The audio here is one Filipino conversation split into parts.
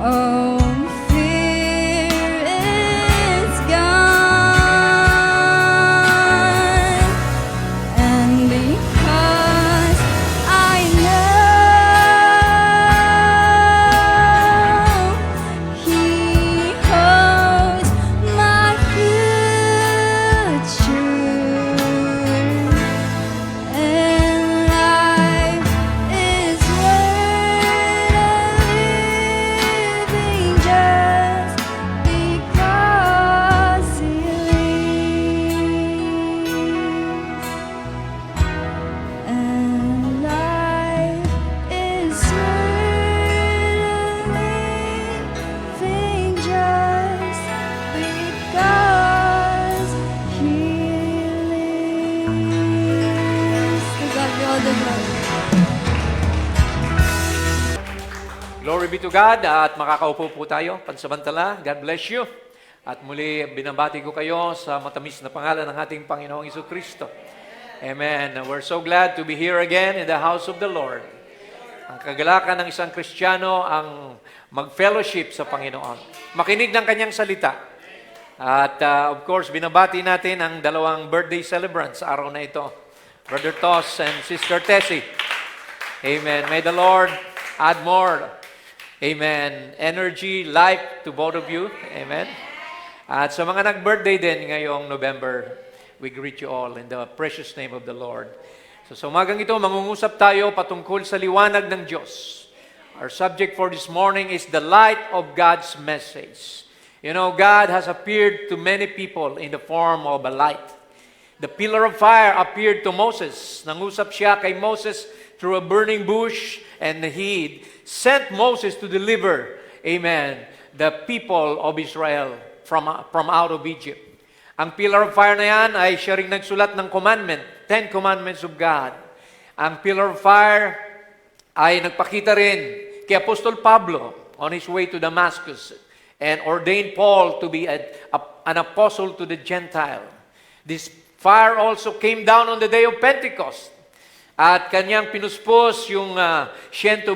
Oh, fear is gone, and because I know He holds my future, and life is worth living just because He lives. And life is worth living just because He lives. To God be all the glory. Glory be to God at makakaupo po tayo pansamantala. God bless you. At muli binabati ko kayo sa matamis na pangalan ng ating Panginoong Jesucristo. Amen. We're so glad to be here again in the house of the Lord. Ang kagalakan ng isang Kristiyano ang mag-fellowship sa Panginoon. Makinig ng kanyang salita. At of course, binabati natin ang dalawang birthday celebrants sa araw na ito. Brother Tos and Sister Tessie. Amen. May the Lord add more. Amen. Energy, life to both of you. Amen. At sa mga nag-birthday din ngayong November, we greet you all in the precious name of the Lord. So sa umagang ito, mangungusap tayo patungkol sa liwanag ng Diyos. Our subject for this morning is the light of God's message. You know, God has appeared to many people in the form of a light. The pillar of fire appeared to Moses. Nangusap siya kay Moses through a burning bush, and He sent Moses to deliver, amen, the people of Israel from out of Egypt. Ang pillar of fire na yan ay siya rin nagsulat ng commandment, 10 commandments of God. Ang pillar of fire ay nagpakita rin kay Apostol Pablo on his way to Damascus and ordained Paul to be an apostle to the Gentile. This fire also came down on the day of Pentecost. At kanyang pinuspos yung 120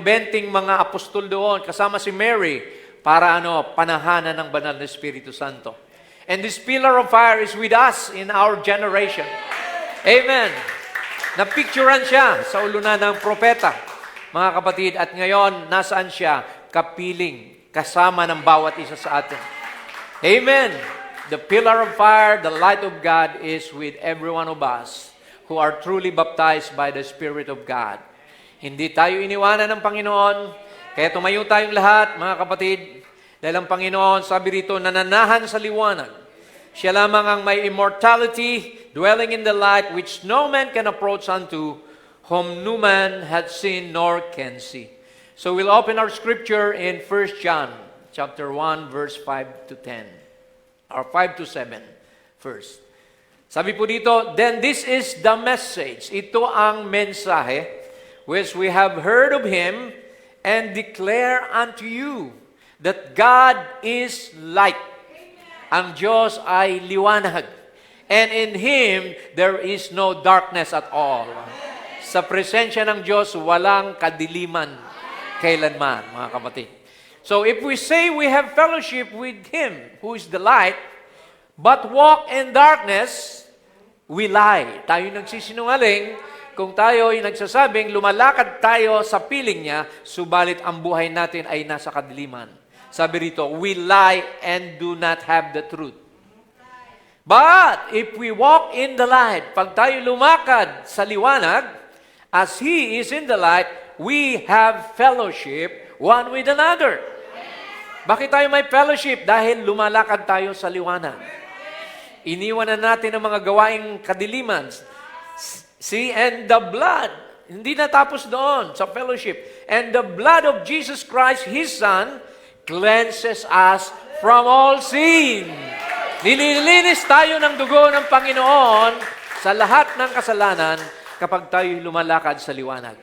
mga apostol doon kasama si Mary para panahanan ng banal na Espiritu Santo. And this pillar of fire is with us in our generation. Amen. Napicturean siya sa ulunan ng propeta, mga kapatid. At ngayon, nasaan siya? Kapiling, kasama ng bawat isa sa atin. Amen. The pillar of fire, the light of God is with every one of us who are truly baptized by the Spirit of God. Hindi tayo iniwanan ng Panginoon, kaya tumayo tayong lahat, mga kapatid, dahil ang Panginoon, sabi rito, nananahan sa liwanag. Siya lamang ang may immortality, dwelling in the light, which no man can approach unto, whom no man hath seen nor can see. So we'll open our scripture in 1 John, chapter 1, verse 5 to 10, or 5 to 7, first. Sabi po dito, then this is the message. Ito ang mensahe which we have heard of Him and declare unto you that God is light. Ang Diyos ay liwanag. And in Him there is no darkness at all. Sa presensya ng Diyos, walang kadiliman kailanman, mga kapatid. So if we say we have fellowship with Him, who is the light, but walk in darkness, we lie. Tayo nagsisinungaling kung tayo ay nagsasabing lumalakad tayo sa piling niya, subalit ang buhay natin ay nasa kadiliman. Sabi rito, we lie and do not have the truth. But if we walk in the light, pag tayo lumakad sa liwanag, as He is in the light, we have fellowship one with another. Bakit tayo may fellowship? Dahil lumalakad tayo sa liwanag. Iniwan na natin ang mga gawaing kadiliman. See, and the blood, hindi natapos doon sa fellowship. And the blood of Jesus Christ, His Son, cleanses us from all sin. Nililinis tayo ng dugo ng Panginoon sa lahat ng kasalanan kapag tayo lumalakad sa liwanag.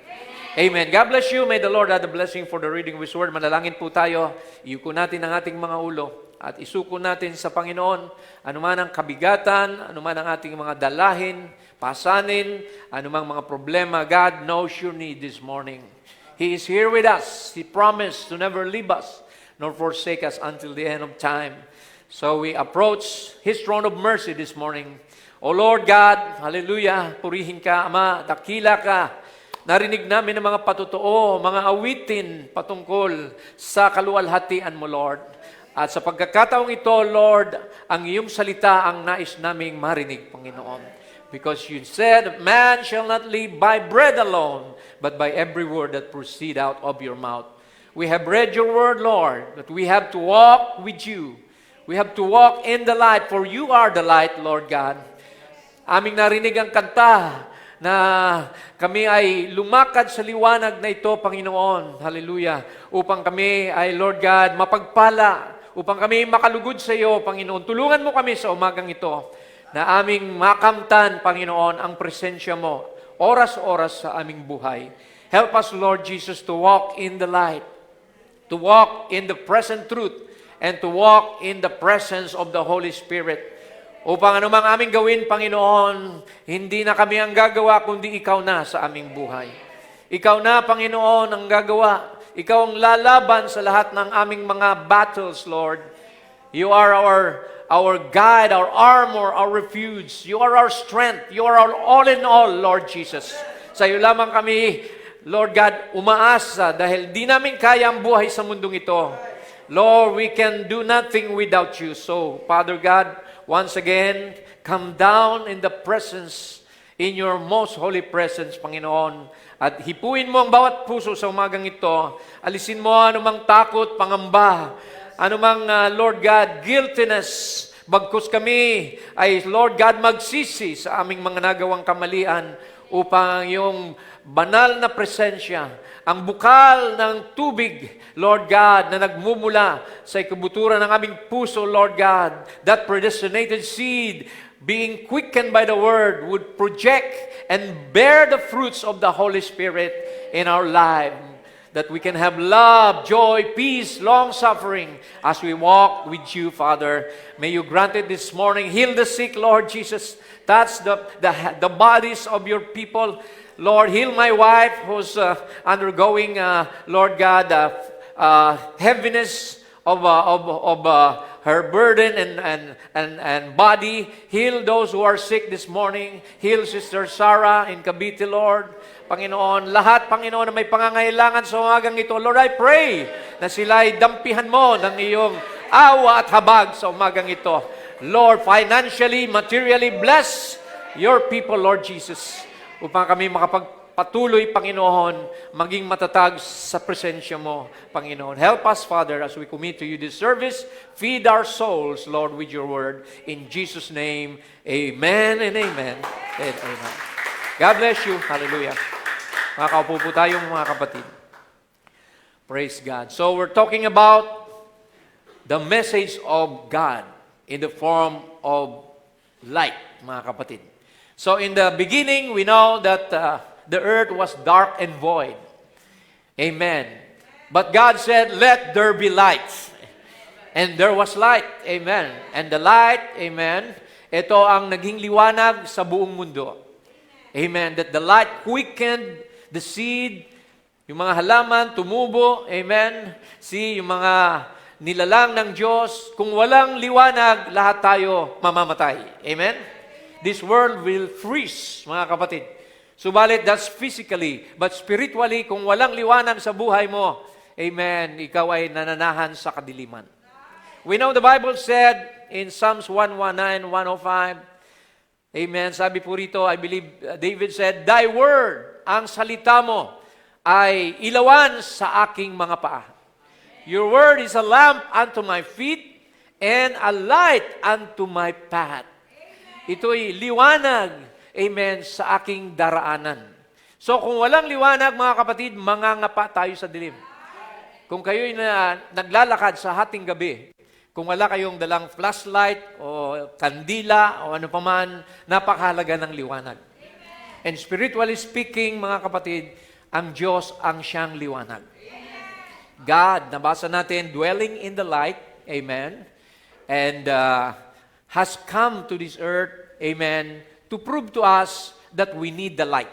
Amen. God bless you. May the Lord add a blessing for the reading of His Word. Manalangin po tayo. Iyuko natin ang ating mga ulo at isuko natin sa Panginoon anuman ang kabigatan, anuman ang ating mga dalahin, pasanin, anumang mga problema. God knows your need this morning. He is here with us. He promised to never leave us nor forsake us until the end of time. So we approach His throne of mercy this morning. O Lord God, hallelujah, purihin ka, Ama, dakila ka. Narinig namin ang mga patotoo, mga awitin patungkol sa kaluwalhatian mo, Lord. At sa pagkakataong ito, Lord, ang iyong salita ang nais naming marinig, Panginoon. Because you said, man shall not live by bread alone, but by every word that proceed out of your mouth. We have read your word, Lord, that we have to walk with you. We have to walk in the light, for you are the light, Lord God. Aming narinig ang kanta na kami ay lumakad sa liwanag na ito, Panginoon. Hallelujah. Upang kami ay, Lord God, mapagpala. Upang kami makalugod sa iyo, Panginoon. Tulungan mo kami sa umagang ito na aming makamtan, Panginoon, ang presensya mo, oras-oras sa aming buhay. Help us, Lord Jesus, to walk in the light, to walk in the present truth, and to walk in the presence of the Holy Spirit. Upang anumang aming gawin, Panginoon, hindi na kami ang gagawa, kundi Ikaw na sa aming buhay. Ikaw na, Panginoon, ang gagawa. Ikaw ang lalaban sa lahat ng aming mga battles, Lord. You are our guide, our armor, our refuge. You are our strength. You are our all in all, Lord Jesus. Sa iyo lamang kami, Lord God, umaasa dahil di namin kaya ang buhay sa mundong ito. Lord, we can do nothing without you. So, Father God, once again, come down in the presence, in your most holy presence, Panginoon. At hipuin mo ang bawat puso sa umagang ito. Alisin mo anumang takot, pangamba, anumang, Lord God, guiltiness. Bagkus kami ay, Lord God, magsisi sa aming mga nagawang kamalian upang yung banal na presensya, ang bukal ng tubig, Lord God, na nagmumula sa ikabuturan ng aming puso, Lord God, that predestinated seed, being quickened by the Word, would project and bear the fruits of the Holy Spirit in our life, that we can have love, joy, peace, long-suffering as we walk with you, Father. May you grant it this morning. Heal the sick, Lord Jesus. Touch the bodies of your people. Lord, heal my wife who's undergoing, Lord God, heaviness of her burden and body. Heal those who are sick this morning. Heal Sister Sarah in Cavite, Lord. Panginoon, lahat, Panginoon, na may pangangailangan sa umagang ito, Lord, I pray na sila ay dampihan mo ng iyong awa at habag sa umagang ito. Lord, financially, materially, bless your people, Lord Jesus, upang kami makapagpatuloy, Panginoon, maging matatag sa presensya mo, Panginoon. Help us, Father, as we commit to you this service. Feed our souls, Lord, with your word. In Jesus' name, amen and amen and amen. God bless you. Hallelujah. Makakaupo po tayo, mga kapatid. Praise God. So we're talking about the message of God in the form of light, mga kapatid. So in the beginning, we know that the earth was dark and void. Amen. But God said, let there be light. And there was light. Amen. And the light, amen, ito ang naging liwanag sa buong mundo. Amen. That the light quickened the seed, yung mga halaman, tumubo. Amen. See, yung mga nilalang ng Diyos. Kung walang liwanag, lahat tayo mamamatay. Amen. This world will freeze, mga kapatid. Subalit, that's physically. But spiritually, kung walang liwanag sa buhay mo, amen, ikaw ay nananahan sa kadiliman. We know the Bible said in Psalms 119, 105, amen, sabi po rito, I believe David said, Thy word, ang salita mo, ay ilawan sa aking mga paa. Your word is a lamp unto my feet and a light unto my path. Ito'y liwanag, amen, sa aking daraanan. So kung walang liwanag, mga kapatid, mangangapa tayo sa dilim. Kung kayo'y naglalakad sa hating gabi, kung wala kayong dalang flashlight o kandila o ano paman, napakahalaga ng liwanag. And spiritually speaking, mga kapatid, ang Diyos ang siyang liwanag. God, nabasa natin, dwelling in the light, amen, and has come to this earth, amen, to prove to us that we need the light.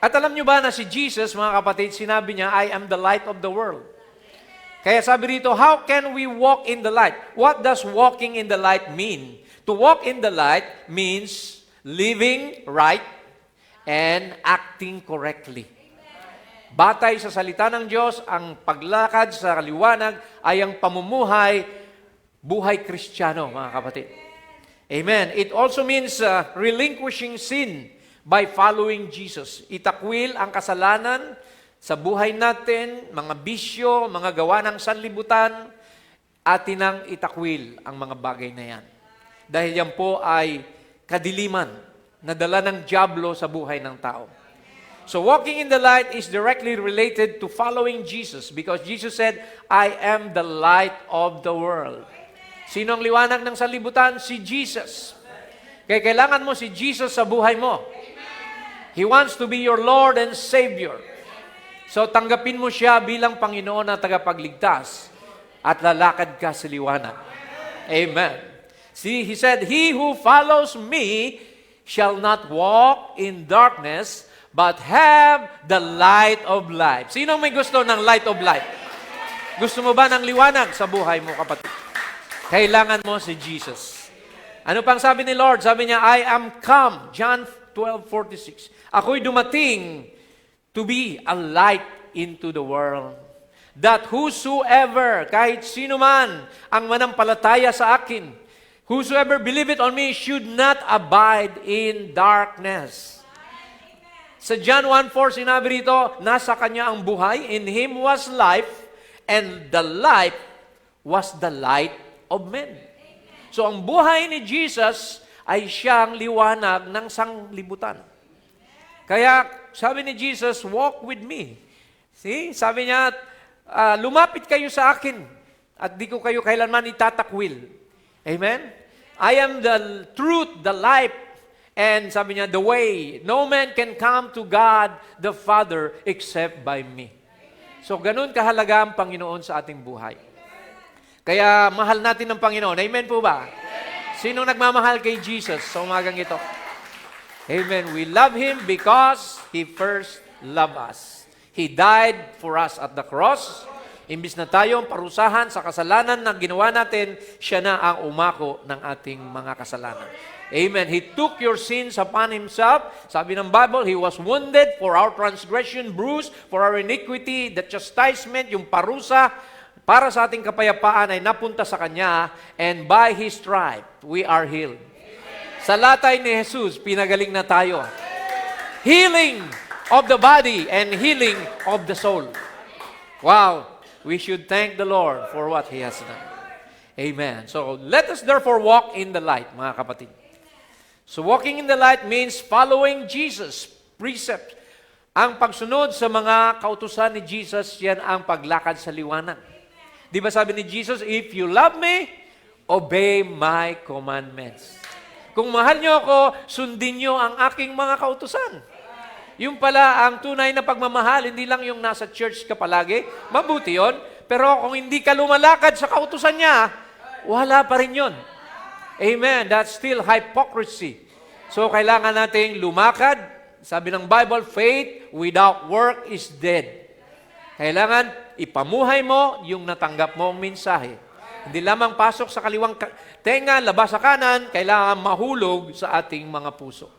At alam nyo ba na si Jesus, mga kapatid, sinabi niya, I am the light of the world. Kaya sabi rito, how can we walk in the light? What does walking in the light mean? To walk in the light means living right and acting correctly. Batay sa salita ng Diyos, ang paglakad sa liwanag ay ang pamumuhay, buhay Kristiyano, mga kapatid. Amen. It also means relinquishing sin by following Jesus. Itakwil ang kasalanan sa buhay natin, mga bisyo, mga gawa ng sanlibutan, atin ang itakwil ang mga bagay na yan. Dahil yan po ay kadiliman na dala ng dyablo sa buhay ng tao. So walking in the light is directly related to following Jesus because Jesus said, I am the light of the world. Sino ang liwanag ng sanlibutan? Si Jesus. Kaya kailangan mo si Jesus sa buhay mo. He wants to be your Lord and Savior. So tanggapin mo siya bilang Panginoon na tagapagligtas at lalakad ka sa liwanag. Amen. See, he said, he who follows me shall not walk in darkness, but have the light of life. Sino may gusto ng light of life? Gusto mo ba ng liwanag sa buhay mo, kapatid? Kailangan mo si Jesus. Ano pang sabi ni Lord? Sabi niya, I am come. John 12:46. Ako'y dumating to be a light into the world. That whosoever, kahit sino man, ang manampalataya sa akin, whosoever believeth on me should not abide in darkness. Sa John 1:4, sinabi rito, nasa kanya ang buhay, in him was life, and the life was the light of men. So ang buhay ni Jesus ay siyang liwanag ng sanglibutan. Kaya sabi ni Jesus, walk with me. See? Sabi niya, lumapit kayo sa akin at di ko kayo kailanman itatakwil. Amen? I am the truth, the life, and sabi niya, the way. No man can come to God the Father except by me. So ganun kahalaga ang Panginoon sa ating buhay. Kaya mahal natin ng Panginoon. Amen po ba? Sino nagmamahal kay Jesus sa umagang ito? Amen. We love Him because He first loved us. He died for us at the cross. Imbis na tayong parusahan sa kasalanan na ginawa natin, siya na ang umako ng ating mga kasalanan. Amen. He took your sins upon Himself. Sabi ng Bible, He was wounded for our transgression, bruised for our iniquity, the chastisement, yung parusa, para sa ating kapayapaan ay napunta sa Kanya, and by His stripe, we are healed. Sa latay ni Jesus, pinagaling na tayo. Healing of the body and healing of the soul. Wow! We should thank the Lord for what He has done. Amen. So, let us therefore walk in the light, mga kapatid. So, walking in the light means following Jesus' precepts. Ang pagsunod sa mga kautusan ni Jesus, yan ang paglakad sa liwanag. Di ba sabi ni Jesus, if you love me, obey my commandments. Kung mahal nyo ako, sundin nyo ang aking mga kautusan. Yung pala, ang tunay na pagmamahal, hindi lang yung nasa church ka palagi, mabuti yon. Pero kung hindi ka lumalakad sa kautusan niya, wala pa rin yun. Amen. That's still hypocrisy. So, kailangan nating lumakad. Sabi ng Bible, faith without work is dead. Kailangan ipamuhay mo yung natanggap mong mensahe. Hindi lamang pasok sa kaliwang tenga, labas sa kanan, kailangan mahulog sa ating mga puso.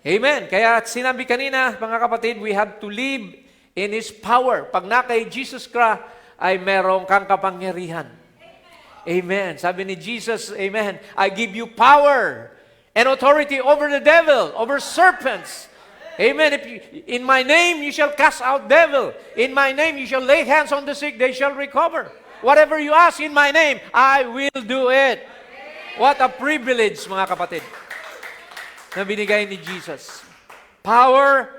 Amen. Kaya sinabi kanina, mga kapatid, we have to live in His power. Pag na kay Jesus Christ, ay merong kang kapangyarihan. Amen. Sabi ni Jesus, amen, I give you power and authority over the devil, over serpents. Amen. In my name you shall cast out devil. In my name you shall lay hands on the sick, they shall recover. Whatever you ask in my name, I will do it. What a privilege, mga kapatid, na binigay ni Jesus. Power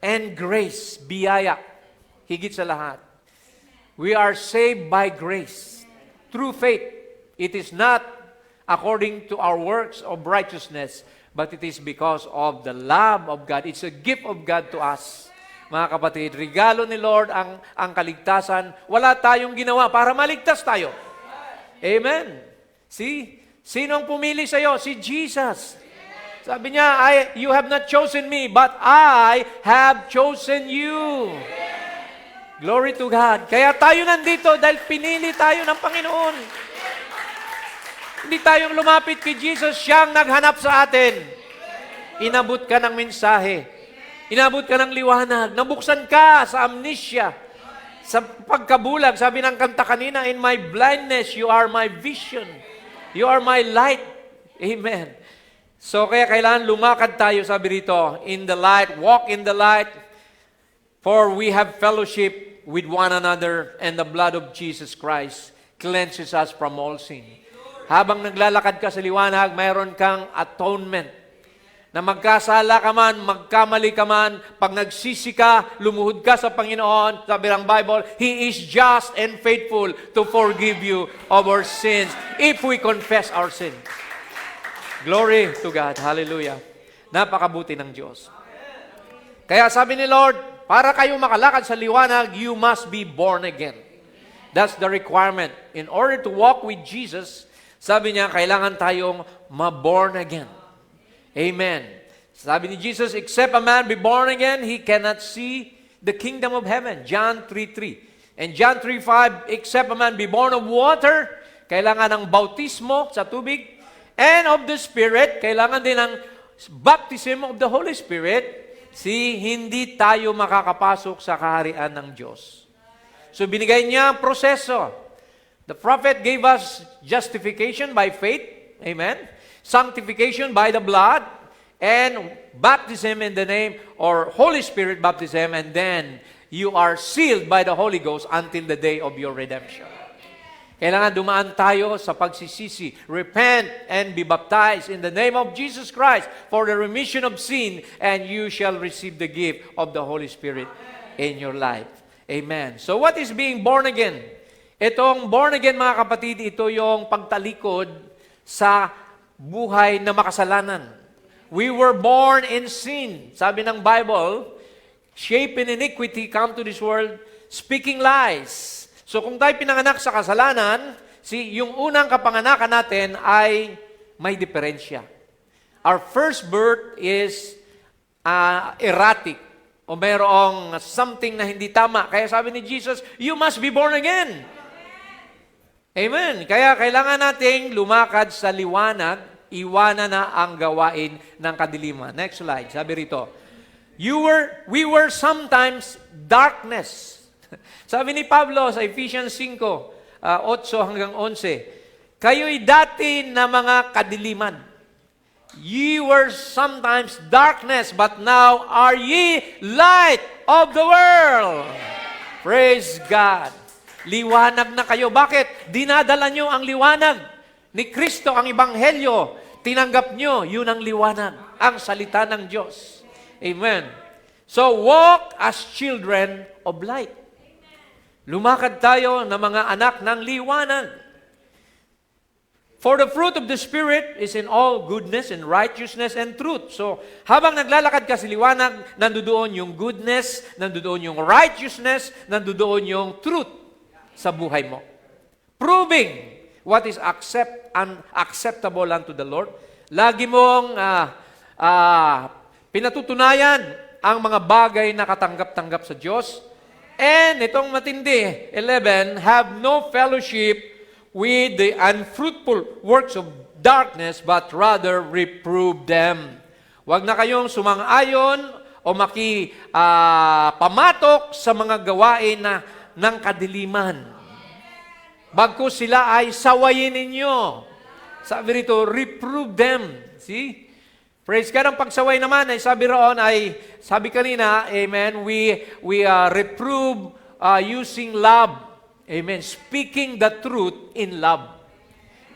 and grace, biyaya, higit sa lahat. We are saved by grace, through faith. It is not according to our works of righteousness, but it is because of the love of God. It's a gift of God to us. Mga kapatid, regalo ni Lord ang kaligtasan. Wala tayong ginawa para maligtas tayo. Amen. See? Sino ang pumili sa'yo? Si Jesus. Sabi niya, you have not chosen me, but I have chosen you. Glory to God. Kaya tayo nandito dahil pinili tayo ng Panginoon. Hindi tayong lumapit kay Jesus, siyang naghanap sa atin. Inabot ka ng mensahe. Inabot ka ng liwanag. Nabuksan ka sa amnesia. Sa pagkabulag, sabi ng kanta kanina, in my blindness, you are my vision. You are my light. Amen. So kaya kailangan lumakad tayo, sabi rito, in the light, walk in the light, for we have fellowship with one another, and the blood of Jesus Christ cleanses us from all sin. Habang naglalakad ka sa liwanag, mayroon kang atonement. Na magkasala ka man, magkamali ka man, pag nagsisi ka, lumuhod ka sa Panginoon, sabi ng Bible, He is just and faithful to forgive you of our sins if we confess our sin. Glory to God. Hallelujah. Napakabuti ng Diyos. Kaya sabi ni Lord, para kayo makalakad sa liwanag, you must be born again. That's the requirement. In order to walk with Jesus, sabi niya, kailangan tayong ma-born again. Amen. Sabi ni Jesus, except a man be born again, he cannot see the kingdom of heaven. John 3:3. And John 3:5, except a man be born of water, kailangan ng bautismo sa tubig, and of the Spirit, kailangan din ng baptism of the Holy Spirit, hindi tayo makakapasok sa kaharian ng Diyos. So binigay niya ang proseso. The prophet gave us justification by faith, amen, sanctification by the blood, and baptism in the name, or Holy Spirit baptism, and then you are sealed by the Holy Ghost until the day of your redemption. Kailangan dumaan tayo sa pagsisisi. Repent and be baptized in the name of Jesus Christ for the remission of sin, and you shall receive the gift of the Holy Spirit in your life. Amen. So what is being born again? Itong born again, mga kapatid, ito yung pagtalikod sa buhay na makasalanan. We were born in sin. Sabi ng Bible, shape in iniquity, come to this world, speaking lies. So kung tayo pinanganak sa kasalanan, yung unang kapanganakan natin ay may diferensya. Our first birth is erratic, o mayroong something na hindi tama. Kaya sabi ni Jesus, you must be born again. Amen. Kaya kailangan nating lumakad sa liwanag, iwanan na ang gawain ng kadiliman. Next slide. Sabi rito, we were sometimes darkness. Sabi ni Pablo sa Ephesians 5, 8 hanggang 11, kayo'y dati na mga kadiliman. Ye were sometimes darkness, but now are ye light of the world. Praise God. Liwanag na kayo. Bakit? Dinadala nyo ang liwanag ni Kristo, ang Ebanghelyo. Tinanggap nyo, yun ang liwanag, ang salita ng Diyos. Amen. So, walk as children of light. Lumakad tayo na mga anak ng liwanag. For the fruit of the Spirit is in all goodness and righteousness and truth. So, habang naglalakad ka sa liwanag, nandoon yung goodness, nandoon yung righteousness, nandoon yung truth sa buhay mo. Proving what is acceptable unto the Lord. Lagi mong pinatutunayan ang mga bagay na katanggap-tanggap sa Diyos. And itong matindi, 11, have no fellowship with the unfruitful works of darkness, but rather reprove them. Huwag na kayong sumang-ayon o pamatok sa mga gawain ng kadiliman. Bagkus sila ay sawayin ninyo. Sabi rito, reprove them. See? Praise God. Ang pagsaway naman ay sabi roon ay, sabi kanina, amen, we reprove using love. Amen. Speaking the truth in love.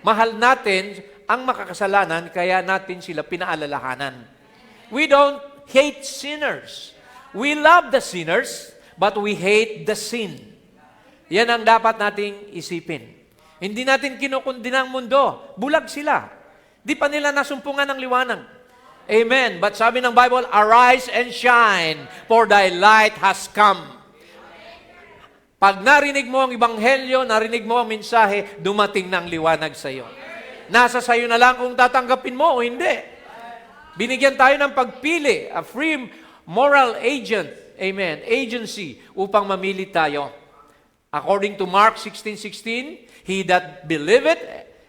Mahal natin ang makakasalanan, kaya natin sila pinaalalahanan. We don't hate sinners. We love the sinners, but we hate the sin. Yan ang dapat nating isipin. Hindi natin kinukundi ng mundo. Bulag sila. Di pa nila nasumpungan ng liwanag. Amen. But sabi ng Bible, arise and shine, for thy light has come. Pag narinig mo ang Ebanghelyo, narinig mo ang mensahe, dumating ng liwanag sa iyo. Nasa sayo na lang kung tatanggapin mo o hindi. Binigyan tayo ng pagpili, a free moral agent. amen, agency upang mamili tayo. According to Mark 16:16, he that believeth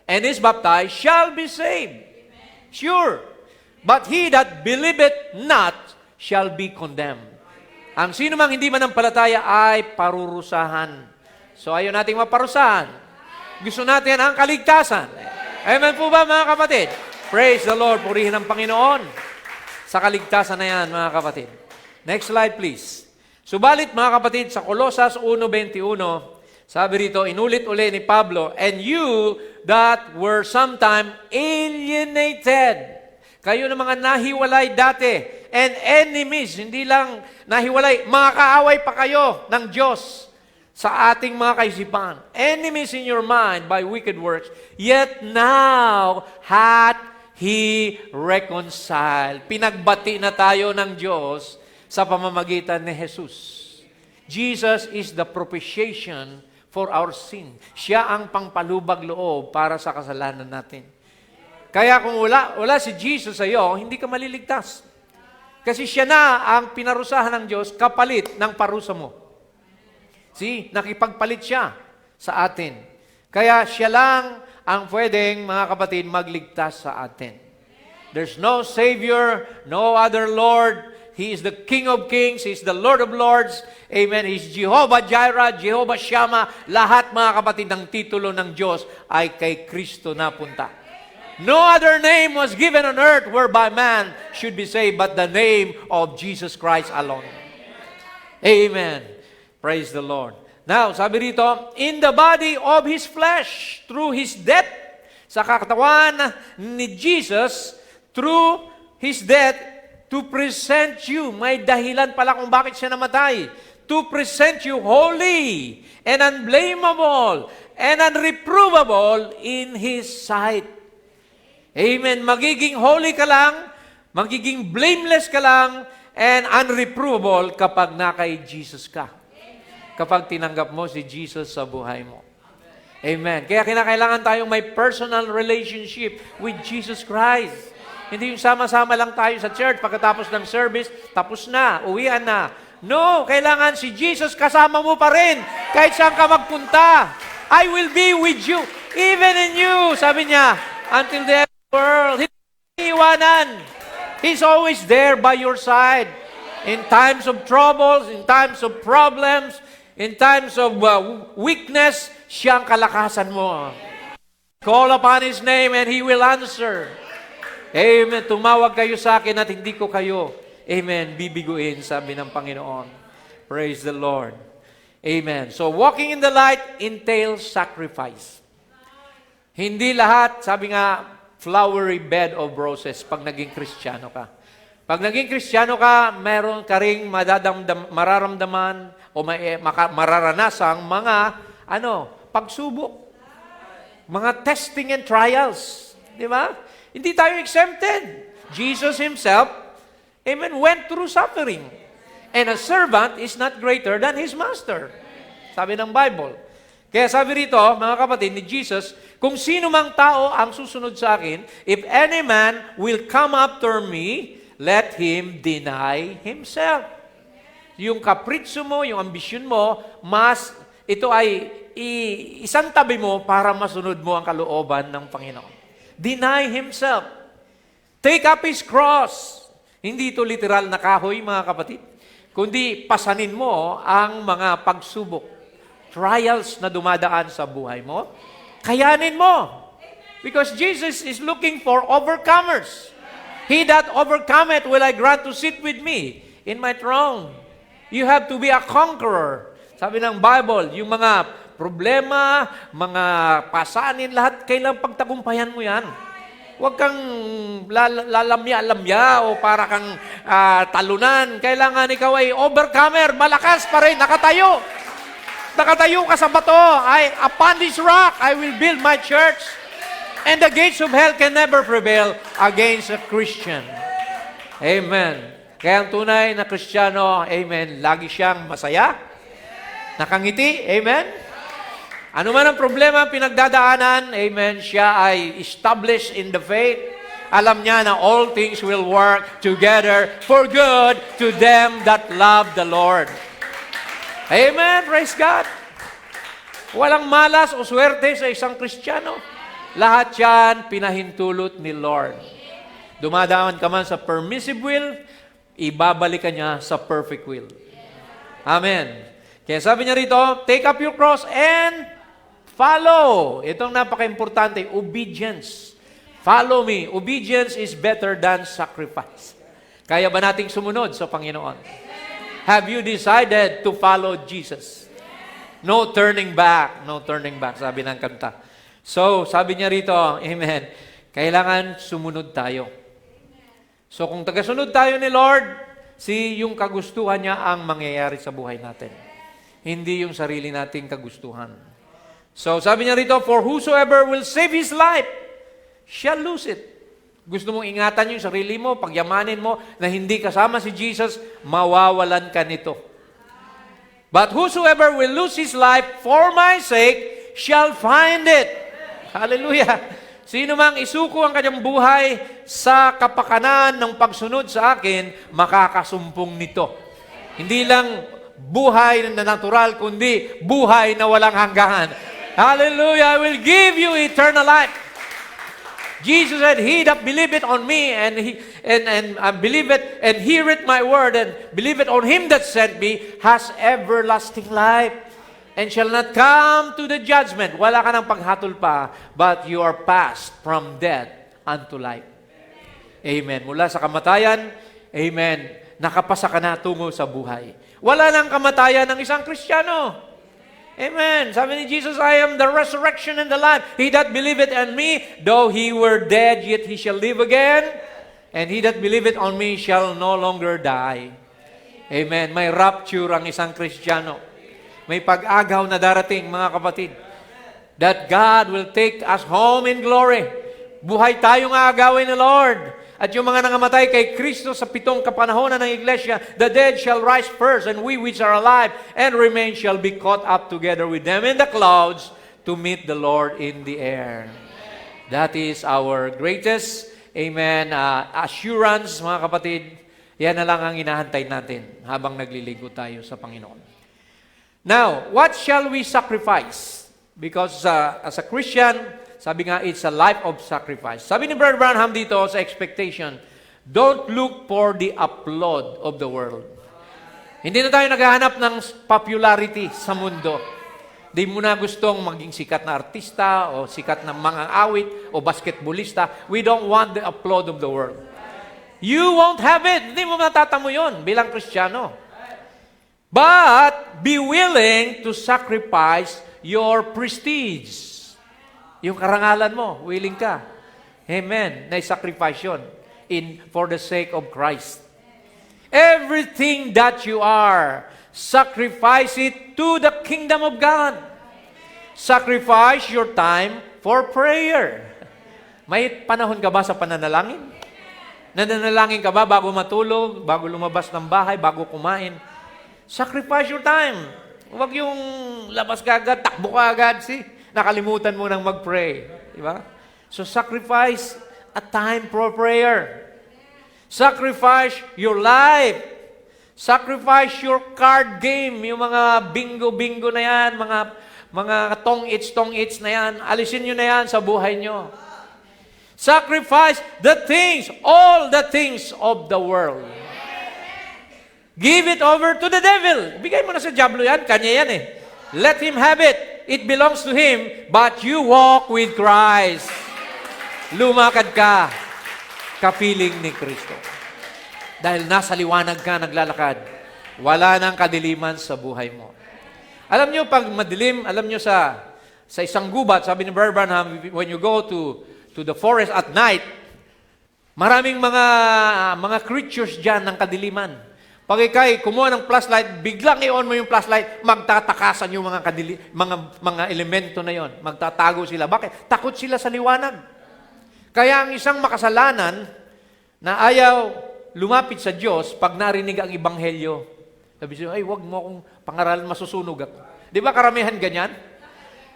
and is baptized shall be saved. Sure. But he that believeth not shall be condemned. Ang sino mang hindi manampalataya ay parurusahan. So ayaw nating maparusahan. Gusto natin ang kaligtasan. Amen po ba mga kapatid? Praise the Lord. Purihin ang Panginoon sa kaligtasan na yan mga kapatid. Next slide please. Subalit mga kapatid, sa Colosas 1:21, sabi rito, inulit-uli ni Pablo, and you that were sometime alienated. Kayo na mga nahiwalay dati, and enemies, hindi lang nahiwalay, mga kaaway pa kayo ng Diyos sa ating mga kaisipan. Enemies in your mind by wicked works, yet now hath He reconciled. Pinagbati na tayo ng Diyos sa pamamagitan ni Jesus. Jesus is the propitiation for our sin. Siya ang pangpalubag loob para sa kasalanan natin. Kaya kung wala si Jesus sa iyo, hindi ka maliligtas. Kasi siya na ang pinarusahan ng Diyos kapalit ng parusa mo. See, nakipagpalit siya sa atin. Kaya siya lang ang pwedeng, mga kapatid, magligtas sa atin. There's no Savior, no other Lord. He is the King of Kings. He is the Lord of Lords. Amen. He is Jehovah Jireh, Jehovah Shammah. Lahat, mga kapatid, ng titulo ng Diyos ay kay Kristo napunta. No other name was given on earth whereby man should be saved but the name of Jesus Christ alone. Amen. Praise the Lord. Now, sabi rito, in the body of His flesh, through His death, sa katawan ni Jesus, through His death, to present you, may dahilan pala kung bakit siya namatay, to present you holy and unblameable and unreprovable in His sight. Amen. Magiging holy ka lang, magiging blameless ka lang, and unreprovable kapag nakay Jesus ka. Kapag tinanggap mo si Jesus sa buhay mo. Amen. Kaya kinakailangan tayong may personal relationship with Jesus Christ. Hindi yung sama-sama lang tayo sa church, pagkatapos ng service, tapos na, uwian na. No, kailangan si Jesus kasama mo pa rin, kahit saan ka magpunta. I will be with you, even in you, sabi niya, until the end of the world. Hindi iwanan. He's always there by your side. In times of troubles, in times of problems, in times of weakness, siya ang kalakasan mo. Call upon His name and He will answer. Amen. Tumawag kayo sa akin at hindi ko kayo, amen, bibiguin, sabi ng Panginoon. Praise the Lord. Amen. So, walking in the light entails sacrifice. Hindi lahat, sabi nga, flowery bed of roses pag naging Kristiyano ka. Pag naging Kristiyano ka, meron ka ring mararamdaman o mararanasang mga pagsubok. Mga testing and trials. Di ba? Hindi tayo exempted. Jesus Himself, amen, went through suffering. And a servant is not greater than his master. Sabi ng Bible. Kaya sabi rito, mga kapatid, ni Jesus, kung sino mang tao ang susunod sa akin, if any man will come after me, let him deny himself. Yung kapritso mo, yung ambisyon mo, ito ay isang tabi mo para masunod mo ang kalooban ng Panginoon. Deny himself. Take up his cross. Hindi ito literal na kahoy, mga kapatid, kundi pasanin mo ang mga pagsubok, trials na dumadaan sa buhay mo. Kayanin mo. Because Jesus is looking for overcomers. He that overcometh will I grant to sit with me in my throne. You have to be a conqueror. Sabi ng Bible, yung mga problema, mga pasanin, lahat kailangang pagtagumpayan mo yan. Huwag kang lalamya-lamya o para kang talunan. Kailangan ikaw ay overcomer, malakas pa rin, nakatayo. Nakatayo ka sa bato. Upon this rock, I will build my church. And the gates of hell can never prevail against a Christian. Amen. Kaya ang tunay na Kristiyano, amen, lagi siyang masaya, nakangiti, amen. Ano man ang problema pinagdadaanan, amen, siya ay established in the faith. alam niya na all things will work together for good to them that love the Lord. Amen. Praise God. Walang malas o swerte sa isang Kristiyano. Lahat yan pinahintulot ni Lord. Dumadaan ka man sa permissive will, ibabalik ka niya sa perfect will. Amen. Kaya sabi niya rito, take up your cross and follow. Itong napaka-importante, obedience. Follow me. Obedience is better than sacrifice. Kaya ba nating sumunod sa Panginoon? Have you decided to follow Jesus? No turning back. No turning back, sabi ng kanta. So, sabi niya rito, amen, kailangan sumunod tayo. So, kung tagasunod tayo ni Lord, yung kagustuhan niya ang mangyayari sa buhay natin. Hindi yung sarili nating kagustuhan. So, sabi niya rito, for whosoever will save his life, shall lose it. Gusto mong ingatan yung sarili mo, pagyamanin mo, na hindi kasama si Jesus, mawawalan ka nito. But whosoever will lose his life for my sake, shall find it. Hallelujah. Sino mang isuko ang kanyang buhay sa kapakanan ng pagsunod sa akin, makakasumpong nito. Hindi lang buhay na natural, kundi buhay na walang hanggahan. Hallelujah. I will give you eternal life. Jesus said, he that believeth on me and believeth and heareth my word and believeth on him that sent me has everlasting life and shall not come to the judgment. Wala ka ng paghatol pa, but you are passed from death unto life. Amen. Mula sa kamatayan, amen, nakapasa ka na tungo sa buhay. Wala nang kamatayan ng isang Kristiyano. Amen. Sabi ni Jesus, I am the resurrection and the life. He that believeth on me, though he were dead, yet he shall live again. And he that believeth on me shall no longer die. Amen. May rapture ang isang Kristiyano. May pag-agaw na darating, mga kapatid. That God will take us home in glory. Buhay tayong aagawin ng Lord. At yung mga nangamatay kay Kristo sa 7 kapanahonan ng Iglesia, the dead shall rise first, and we which are alive and remain shall be caught up together with them in the clouds to meet the Lord in the air. That is our greatest, amen, assurance, mga kapatid. Yan na lang ang inahantay natin habang naglilingkod tayo sa Panginoon. Now, what shall we sacrifice? Because as a Christian, sabi nga, it's a life of sacrifice. Sabi ni Brother Branham dito sa expectation, don't look for the applaud of the world. Hindi na tayo naghahanap ng popularity sa mundo. Di mo na gustong maging sikat na artista o sikat na mga awit o basketballista. We don't want the applaud of the world. You won't have it. Hindi mo matatamo yun bilang Kristiyano. But be willing to sacrifice your prestige. Yung karangalan mo, willing ka. Amen. Na-sacrifice yun for the sake of Christ. Everything that you are, sacrifice it to the kingdom of God. Sacrifice your time for prayer. May panahon ka ba sa pananalangin? Nananalangin ka ba bago matulog, bago lumabas ng bahay, bago kumain? Sacrifice your time. Huwag yung labas ka agad, takbo ka agad, nakalimutan mo nang mag-pray. Diba? So sacrifice a time for prayer. Sacrifice your life. Sacrifice your card game. Yung mga bingo-bingo na yan, mga tong-its na yan. Alisin nyo na yan sa buhay nyo. Sacrifice the things, all the things of the world. Give it over to the devil. Bigay mo na sa diablo yan. Kanya yan eh. Let him have it. It belongs to him, but you walk with Christ. Lumakad ka, kapiling ni Kristo. Dahil nasa liwanag ka naglalakad, wala nang kadiliman sa buhay mo. Alam nyo, pag madilim, alam nyo sa isang gubat, sabi ni Brother Branham, when you go to the forest at night, maraming mga creatures dyan ng kadiliman. Pag ikay kumuha ng flashlight, biglang i-on mo yung flashlight, magtatakasan yung mga elemento na yon. Magtatago sila. Bakit? Takot sila sa liwanag. Kaya ang isang makasalanan na ayaw lumapit sa Diyos pag narinig ang ebanghelyo, sabi siya, ay, wag mo akong pangaralan, masusunog ako. Di ba karamihan ganyan?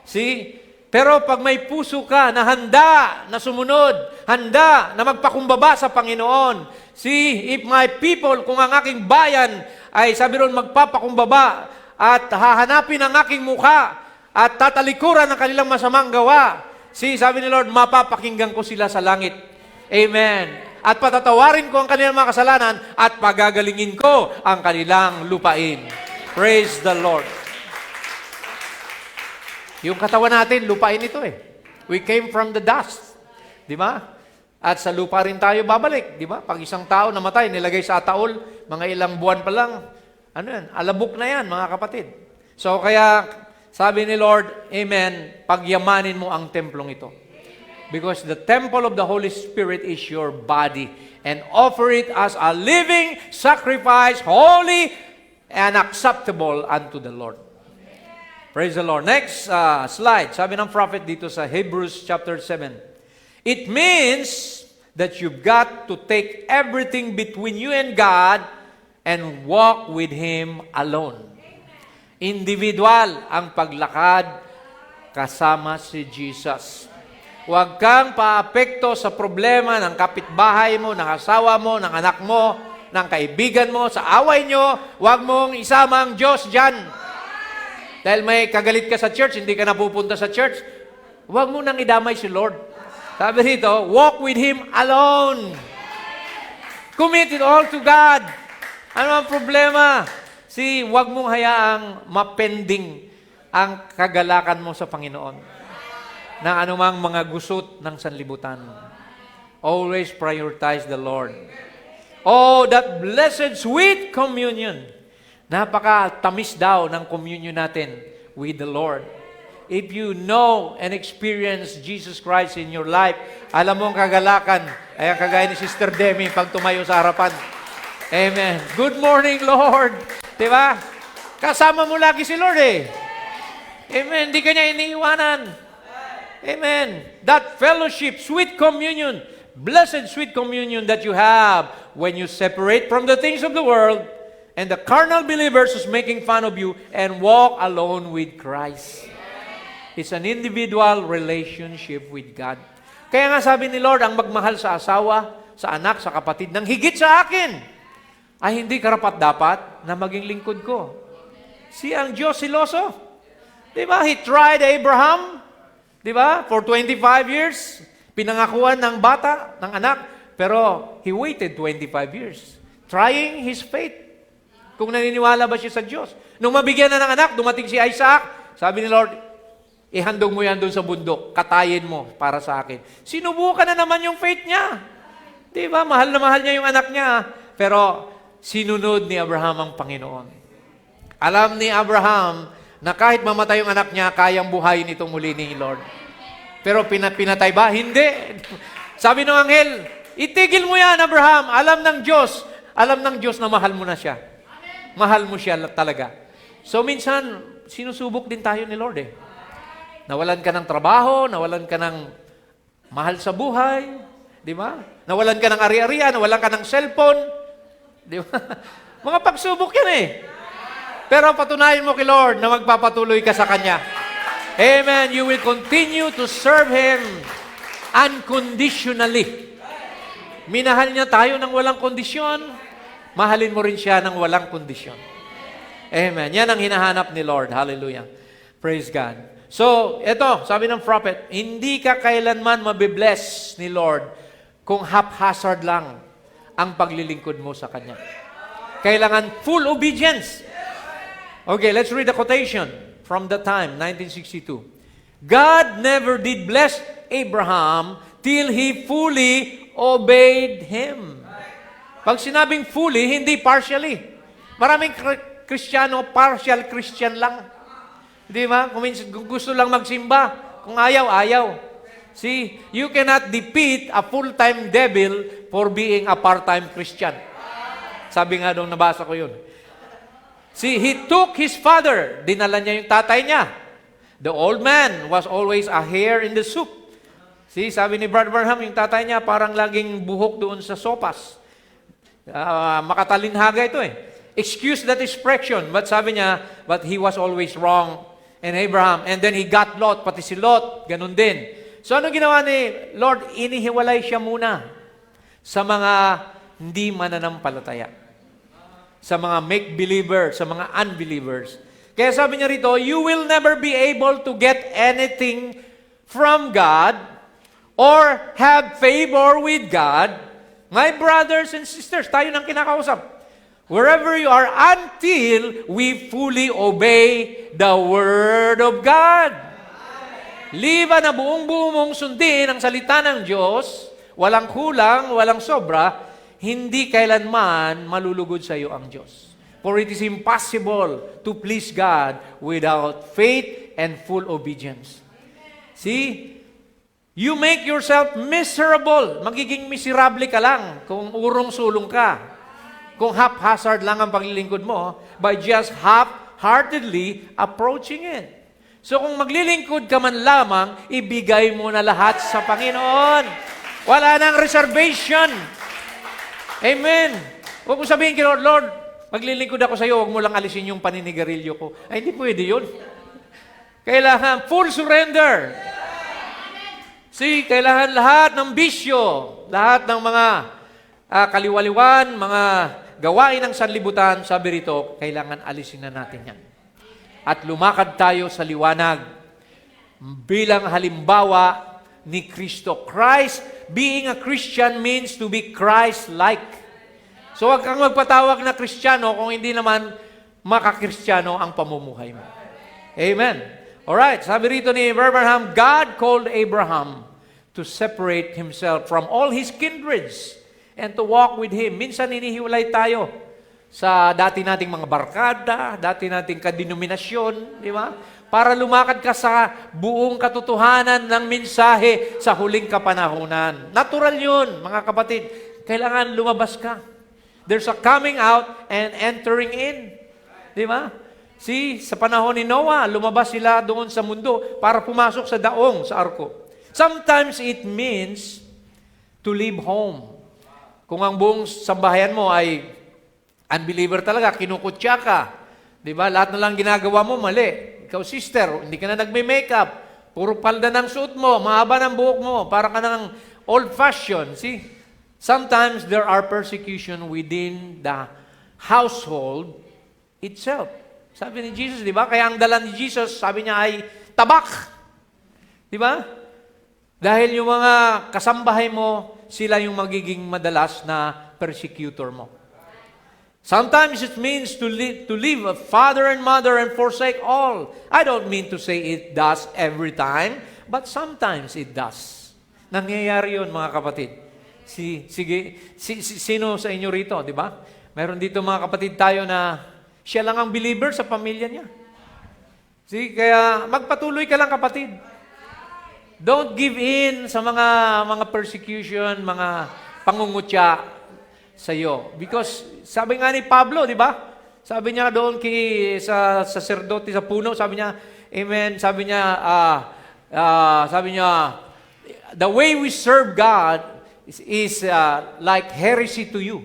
See, Pero pag may puso ka na handa na sumunod, handa na magpakumbaba sa Panginoon, see, if my people, kung ang aking bayan ay sabi ron magpapakumbaba at hahanapin ang aking mukha at tatalikuran ng kanilang masamang gawa, see, sabi ni Lord, mapapakinggan ko sila sa langit. Amen. At patatawarin ko ang kanilang mga kasalanan at pagagalingin ko ang kanilang lupain. Praise the Lord. Yung katawan natin, lupain ito eh. We came from the dust. Di ba? At sa lupa rin tayo babalik. Di ba? Pag isang tao namatay, nilagay sa ataol, mga ilang buwan pa lang, ano yan? Alabok na yan, mga kapatid. So kaya, sabi ni Lord, Amen, pagyamanin mo ang templong ito. Because the temple of the Holy Spirit is your body. And offer it as a living sacrifice, holy and acceptable unto the Lord. Praise the Lord. Next slide. Sabi ng prophet dito sa Hebrews chapter 7. It means that you've got to take everything between you and God and walk with Him alone. Individual ang paglakad kasama si Jesus. Huwag kang paapekto sa problema ng kapitbahay mo, ng asawa mo, ng anak mo, ng kaibigan mo, sa away nyo. Huwag mong isama ang Diyos dyan. Dahil may kagalit ka sa church, hindi ka napupunta sa church, huwag mo nang idamay si Lord. Sabi rito, walk with Him alone. Commit it all to God. Ano ang problema? Huwag mong hayaang mapending ang kagalakan mo sa Panginoon ng anumang mga gusot ng sanlibutan. Always prioritize the Lord. Oh, that blessed sweet communion. Napaka-tamis daw ng communion natin with the Lord. If you know and experience Jesus Christ in your life, alam mo ang kagalakan, ay ang kagaya ni Sister Demi pag tumayo sa harapan. Amen. Good morning, Lord. Diba? Kasama mo lagi si Lord eh. Amen. Hindi ka niya iniiwanan. Amen. That fellowship, sweet communion, blessed sweet communion that you have when you separate from the things of the world and the carnal believers who's making fun of you and walk alone with Christ. It's an individual relationship with God. Kaya nga sabi ni Lord, ang magmahal sa asawa, sa anak, sa kapatid, nang higit sa akin, ay hindi karapat-dapat na maging lingkod ko. Ang Diyos siloso. Diba? He tried Abraham, diba? For 25 years, pinangakuan ng bata, ng anak, pero he waited 25 years, trying his faith. Kung naniniwala ba siya sa Diyos. Nung mabigyan na ng anak, dumating si Isaac, sabi ni Lord, ihandog mo yan doon sa bundok, katayin mo para sa akin. Sinubukan na naman yung faith niya. Diba? Mahal na mahal niya yung anak niya. Pero sinunod ni Abraham ang Panginoon. Alam ni Abraham na kahit mamatay yung anak niya, kayang buhayin itong muli ni Lord. Pero pinatay ba? Hindi. Sabi ng anghel, itigil mo yan, Abraham. Alam ng Diyos na mahal mo na siya. Mahal mo siya talaga. So minsan, sinusubok din tayo ni Lord eh. Nawalan ka ng trabaho, nawalan ka ng mahal sa buhay, di ba? Nawalan ka ng ari-arian, nawalan ka ng cellphone, di ba? Mga pagsubok yan eh. Pero patunayan mo kay Lord na magpapatuloy ka sa Kanya. Amen. You will continue to serve Him unconditionally. Minahal niya tayo ng walang kondisyon, mahalin mo rin siya ng walang kondisyon. Amen. Yan ang hinahanap ni Lord. Hallelujah. Praise God. So, ito, sabi ng prophet, hindi ka kailanman mabibless ni Lord kung haphazard lang ang paglilingkod mo sa Kanya. Kailangan full obedience. Okay, let's read the quotation from the time, 1962. God never did bless Abraham till he fully obeyed Him. Pag sinabing fully, hindi partially. Maraming Kristiyano, partial Christian lang. Di ba? Kung gusto lang magsimba, kung ayaw, ayaw. See, you cannot defeat a full-time devil for being a part-time Christian. Sabi nga doon, nabasa ko yun. See, he took his father. Dinala niya yung tatay niya. The old man was always a hair in the soup. See, sabi ni Brother Branham, yung tatay niya parang laging buhok doon sa sopas. Makatalinhaga ito eh. Excuse that expression, but sabi niya, but he was always wrong and Abraham. And then he got Lot, pati si Lot, ganun din. So ano ginawa ni Lord? Inihiwalay siya muna sa mga hindi mananampalataya, sa mga make-believers, sa mga unbelievers. Kaya sabi niya rito, you will never be able to get anything from God or have favor with God. My brothers and sisters, tayo nang kinakausap. Wherever you are, until we fully obey the Word of God. Liba na buong-buo mong sundin ang salita ng Diyos, walang kulang, walang sobra, hindi kailanman malulugod sa iyo ang Diyos. For it is impossible to please God without faith and full obedience. See? You make yourself miserable. Magiging miserable ka lang kung urong-sulong ka. Kung haphazard lang ang paglilingkod mo by just half-heartedly approaching it. So kung maglilingkod ka man lamang, ibigay mo na lahat sa Panginoon. Wala nang reservation. Amen. Huwag mo sabihin kay Lord, Lord, maglilingkod ako sa iyo, huwag mo lang alisin yung paninigarilyo ko. Ay, hindi pwede yun. Kailangan full surrender. See, kailangan lahat ng bisyo, lahat ng mga kaliwaliwan, mga gawain ng sanlibutan, sabi rito, kailangan alisin na natin yan. At lumakad tayo sa liwanag bilang halimbawa ni Kristo. Christ, being a Christian means to be Christ-like. So huwag kang magpatawag na Kristiyano kung hindi naman makakristyano ang pamumuhay mo. Amen. Alright, sabi rito ni Abraham, God called Abraham to separate himself from all his kindreds and to walk with him. Minsan inihiwalay tayo sa dati nating mga barkada, dati nating kadenominasyon, di ba? Para lumakad ka sa buong katotohanan ng mensahe sa huling kapanahunan. Natural yun, mga kapatid. Kailangan lumabas ka. There's a coming out and entering in. Di ba? See, sa panahon ni Noah, lumabas sila doon sa mundo para pumasok sa daong, sa arko. Sometimes it means to leave home. Kung ang buong sambahayan mo ay unbeliever talaga, kinukutya ka. Di ba? Lahat na lang ginagawa mo, mali. Ikaw, sister, hindi ka na nagme-makeup. Puro palda ng suot mo, mahaba ng buhok mo, para ka ng old-fashioned. See? Sometimes there are persecution within the household itself. Sabi ni Jesus, di ba? Kaya ang dala ni Jesus, sabi niya ay tabak. Di ba? Dahil yung mga kasambahay mo, sila yung magiging madalas na persecutor mo. Sometimes it means to leave a father and mother and forsake all. I don't mean to say it does every time, but sometimes it does. Nangyayari yun, mga kapatid. Sino sa inyo rito, di ba? Meron dito mga kapatid tayo na siya lang ang believer sa pamilya niya. See, kaya magpatuloy ka lang, kapatid. Don't give in sa mga persecution, mga pangungutya sa iyo. Because sabi nga ni Pablo, di ba? Sabi niya doon sa sacerdote sa puno, sabi niya, amen, sabi niya, the way we serve God is like heresy to you.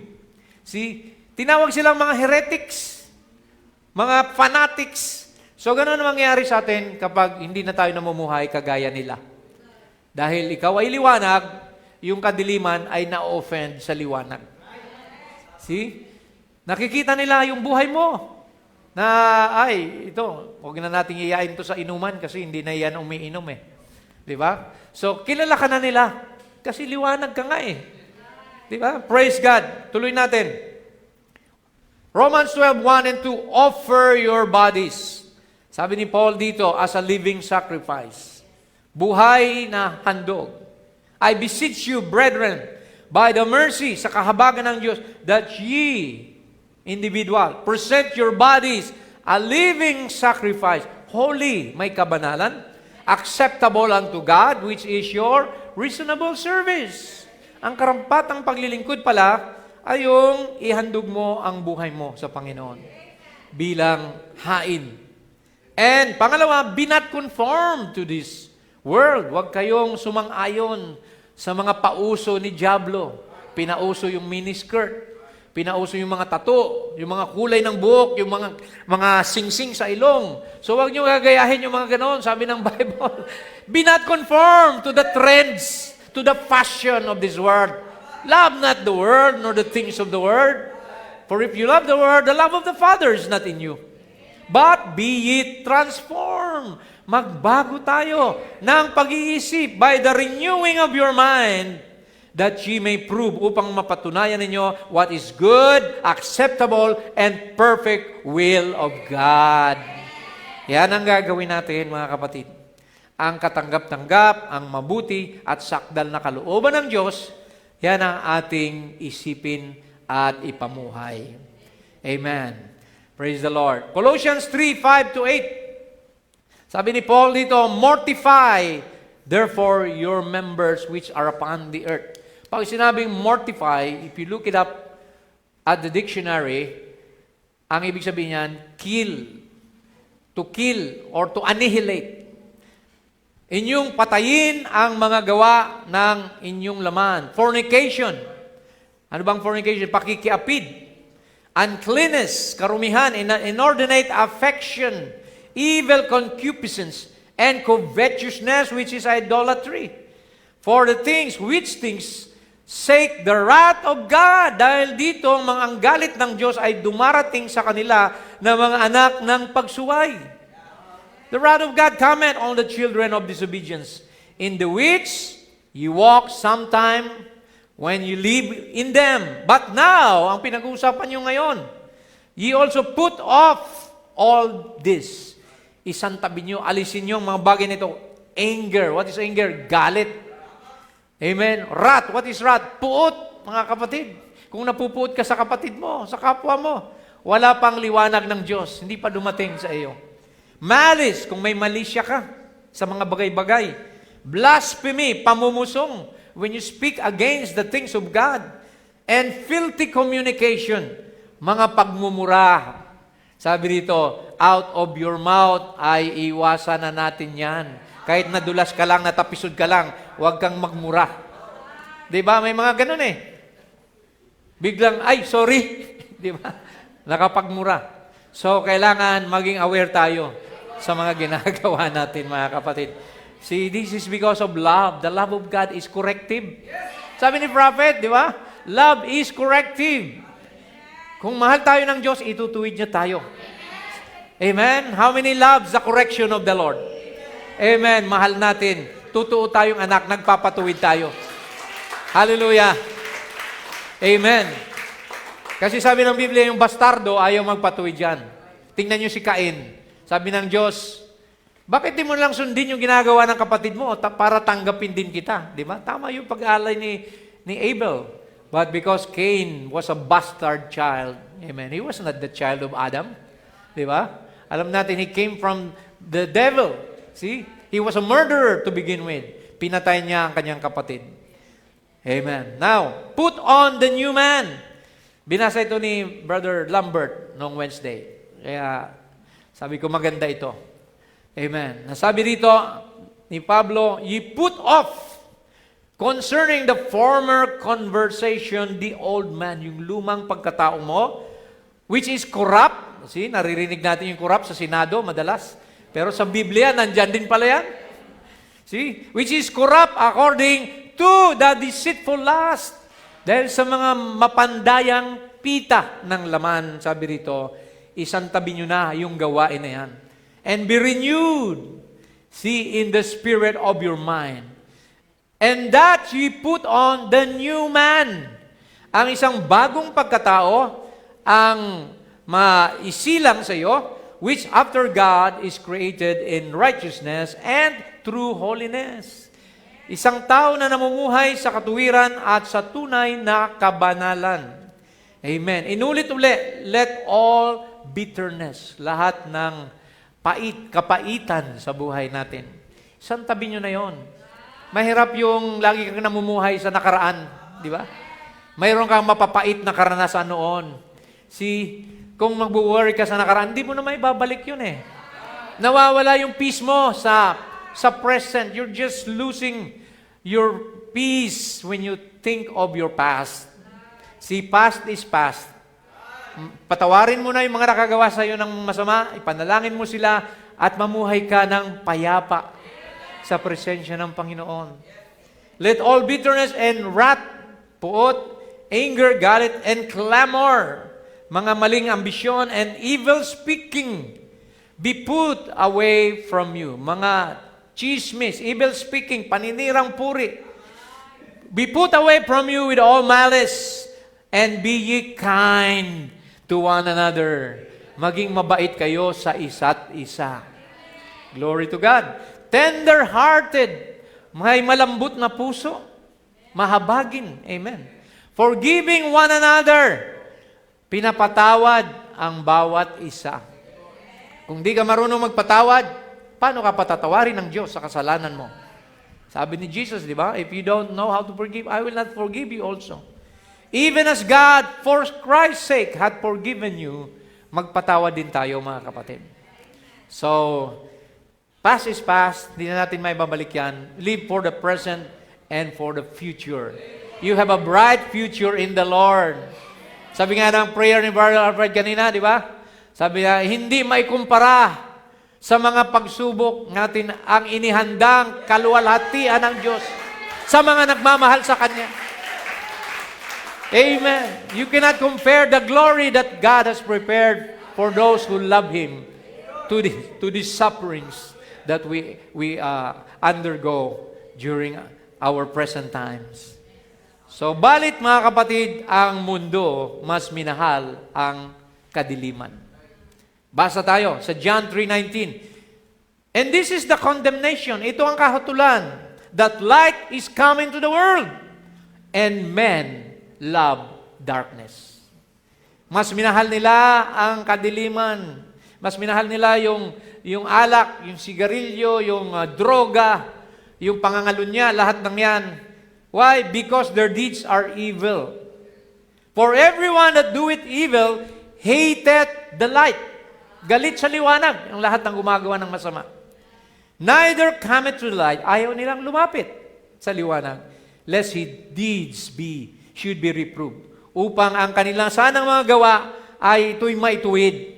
See, tinawag silang mga heretics, mga fanatics. So, ganun ang mangyayari sa atin kapag hindi na tayo namumuhay kagaya nila. Dahil ikaw ay liwanag, yung kadiliman ay na-offend sa liwanag. See? Nakikita nila yung buhay mo na, ay, ito, huwag na natin iyain to sa inuman kasi hindi na yan umiinom eh. Di ba? So, kilala ka na nila kasi liwanag ka nga eh. Di ba? Praise God. Tuloy natin. Romans 12:1 and 2, offer your bodies. Sabi ni Paul dito, as a living sacrifice. Buhay na handog. I beseech you, brethren, by the mercy, sa kahabagan ng Diyos, that ye, individual, present your bodies a living sacrifice, holy, may kabanalan, acceptable unto God, which is your reasonable service. Ang karampatang paglilingkod pala ay yung ihandog mo ang buhay mo sa Panginoon bilang hain. And pangalawa, be not conformed to this world. Huwag kayong sumang-ayon sa mga pauso ni Diablo. Pinauso yung miniskirt. Pinauso yung mga tato, yung mga kulay ng buhok, yung mga singsing sa ilong. So wag nyo gagayahin yung mga ganon. Sabi ng Bible, be not conformed to the trends, to the fashion of this world. Love not the world, nor the things of the world. For if you love the world, the love of the Father is not in you. But be ye transformed. Magbago tayo ng pag-iisip by the renewing of your mind, that ye may prove, upang mapatunayan ninyo what is good, acceptable, and perfect will of God. Yan ang gagawin natin, mga kapatid. Ang katanggap-tanggap, ang mabuti at sakdal na kalooban ng Diyos, yan ang ating isipin at ipamuhay. Amen. Praise the Lord. Colossians 3:5-8. Sabi ni Paul dito, mortify, therefore, your members which are upon the earth. Pag sinabing mortify, if you look it up at the dictionary, ang ibig sabihin niyan, to kill or to annihilate. Inyong patayin ang mga gawa ng inyong laman. Fornication. Ano bang fornication? Pakikiapid. Uncleanness, karumihan, inordinate affection, evil concupiscence, and covetousness, which is idolatry. For the things sake the wrath of God. Dahil dito, ang galit ng Diyos ay dumarating sa kanila na mga anak ng pagsuway. The wrath of God cometh on the children of disobedience, in the which you walk sometime when you live in them. But now, ang pinag-uusapan nyo ngayon, ye also put off all this. Isantabi nyo, alisin nyo ang mga bagay nito. Anger. What is anger? Galit. Amen. Wrath. What is wrath? Puot, mga kapatid. Kung napupuot ka sa kapatid mo, sa kapwa mo, wala pang liwanag ng Diyos. Hindi pa dumating sa iyo. Malice, kung may malisya ka sa mga bagay-bagay. Blasphemy, pamumusong, when you speak against the things of God. And filthy communication, mga pagmumura. Sabi dito, out of your mouth ay iwasan na natin yan. Kahit nadulas ka lang, natapisod ka lang, huwag kang magmura. Diba? May mga ganun eh. Biglang, ay, sorry. Diba? Nakapagmura. So, kailangan maging aware tayo sa mga ginagawa natin, mga kapatid. See, this is because of love. The love of God is corrective. Sabi ni Prophet, di ba? Love is corrective. Kung mahal tayo ng Diyos, itutuwid niya tayo. Amen? How many loves the correction of the Lord? Amen. Mahal natin. Totoo tayong anak, nagpapatuwid tayo. Hallelujah. Amen. Kasi sabi ng Biblia, yung bastardo ayaw magpatuwid yan. Tingnan nyo si Cain. Sabi ng Diyos, bakit di mo lang sundin yung ginagawa ng kapatid mo para tanggapin din kita? Di ba? Tama yung pag-alay ni Abel. But because Cain was a bastard child, amen, he was not the child of Adam. Di ba? Alam natin, he came from the devil. See? He was a murderer to begin with. Pinatay niya ang kanyang kapatid. Amen. Now, put on the new man. Binasa ito ni Brother Lambert noong Wednesday. Kaya, sabi ko maganda ito. Amen. Nasabi rito ni Pablo, ye put off concerning the former conversation, the old man, yung lumang pagkatao mo, which is corrupt. See, naririnig natin yung corrupt sa Senado madalas. Pero sa Biblia, nandyan din pala yan. See? Which is corrupt according to the deceitful lust. Dahil sa mga mapandayang pita ng laman, sabi rito, isantabi nyo na yung gawain na yan. And be renewed, see, in the spirit of your mind. And that ye put on the new man. Ang isang bagong pagkatao, ang maisilang sa iyo, which after God is created in righteousness and true holiness. Isang tao na namumuhay sa katuwiran at sa tunay na kabanalan. Amen. Inulit-ulit, let all bitterness, lahat ng kapaitan sa buhay natin. Isang tabi nyo na yon. Mahirap yung lagi kang namumuhay sa nakaraan, di ba? Mayroon kang mapapait na karanasan noon. Kung mag-worry ka sa nakaraan, hindi mo na may babalik yun eh. Nawawala yung peace mo sa present. You're just losing your peace when you think of your past. See, past is past. Patawarin mo na yung mga nakagawa sa iyo ng masama, ipanalangin mo sila, at mamuhay ka ng payapa sa presensya ng Panginoon. Let all bitterness and wrath, puot, anger, galit, and clamor, mga maling ambisyon and evil speaking, be put away from you. Mga chismis, evil speaking, paninirang puri, be put away from you with all malice, and be ye kind to one another. Maging mabait kayo sa isa't isa. Glory to God. Tender-hearted, may malambot na puso, mahabagin. Amen. Forgiving one another, pinapatawad ang bawat isa. Kung di ka marunong magpatawad, paano ka patatawarin ng Diyos sa kasalanan mo? Sabi ni Jesus, di ba? If you don't know how to forgive, I will not forgive you also. Even as God, for Christ's sake, had forgiven you, magpatawad din tayo, mga kapatid. So, past is past, hindi na natin may babalik yan. Live for the present and for the future. You have a bright future in the Lord. Sabi nga ng prayer ni Brother Alfred kanina, di ba? Sabi niya, hindi may kumpara sa mga pagsubok natin ang inihandang kaluwalhatian ng Diyos sa mga nagmamahal sa Kanya. Amen. You cannot compare the glory that God has prepared for those who love Him to these sufferings that we undergo during our present times. So, balit mga kapatid, ang mundo mas minahal ang kadiliman. Basa tayo sa John 3:19. And this is the condemnation. Ito ang kahatulan. That light is coming to the world. And men love darkness. Mas minahal nila ang kadiliman. Mas minahal nila yung alak, yung sigarilyo, yung droga, yung pangangalunya, lahat ng yan. Why? Because their deeds are evil. For everyone that doeth evil hateth the light. Galit sa liwanag ang lahat ng gumagawa ng masama. Neither cometh to the light. Ayaw nilang lumapit sa liwanag, lest his deeds should be reproved. Upang ang kanilang sanang mga gawa ay ito'y maituwid.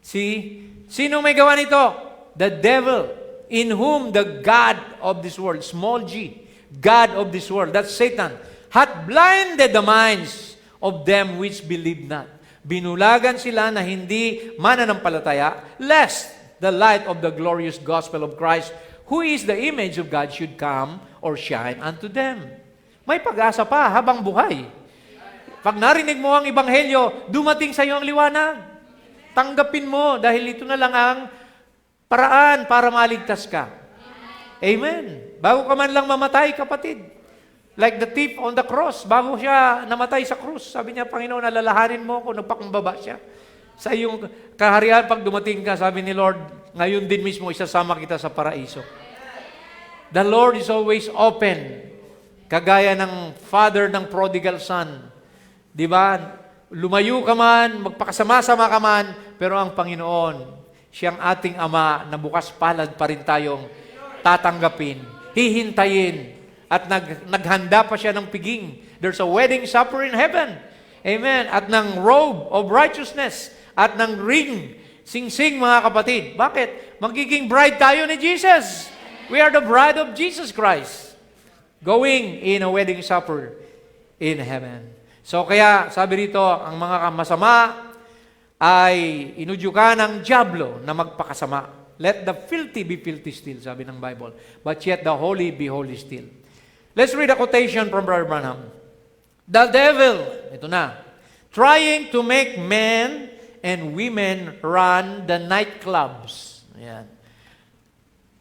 See? Sino may gawa nito? The devil, in whom the God of this world, small g, God of this world, that's Satan, hath blinded the minds of them which believe not. Binulagan sila na hindi mananampalataya, lest the light of the glorious gospel of Christ, who is the image of God, should come or shine unto them. May pag-asa pa habang buhay. Pag narinig mo ang Ebanghelyo, dumating sa iyo ang liwanag. Tanggapin mo dahil ito na lang ang paraan para maligtas ka. Amen. Bago ka man lang mamatay, kapatid. Like the thief on the cross, bago siya namatay sa krus, sabi niya, Panginoon, alalahanin mo kung nagpakumbaba siya. Sa iyong kaharian, pag dumating ka, sabi ni Lord, ngayon din mismo isasama kita sa paraiso. The Lord is always open. Kagaya ng father ng prodigal son. Di ba? Lumayo ka man, magpakasama-sama ka man, pero ang Panginoon, siyang ating Ama na bukas palad pa rin tayong tatanggapin, hihintayin, at naghanda pa siya ng piging. There's a wedding supper in heaven. Amen. At ng robe of righteousness, at ng ring, sing-sing mga kapatid. Bakit? Magiging bride tayo ni Jesus. We are the bride of Jesus Christ. Going in a wedding supper in heaven. So kaya, sabi rito, ang mga masama ay inudyukan ng dyablo na magpakasama. Let the filthy be filthy still, sabi ng Bible. But yet the holy be holy still. Let's read a quotation from Brother Branham. The devil, ito na, trying to make men and women run the nightclubs. Ayan.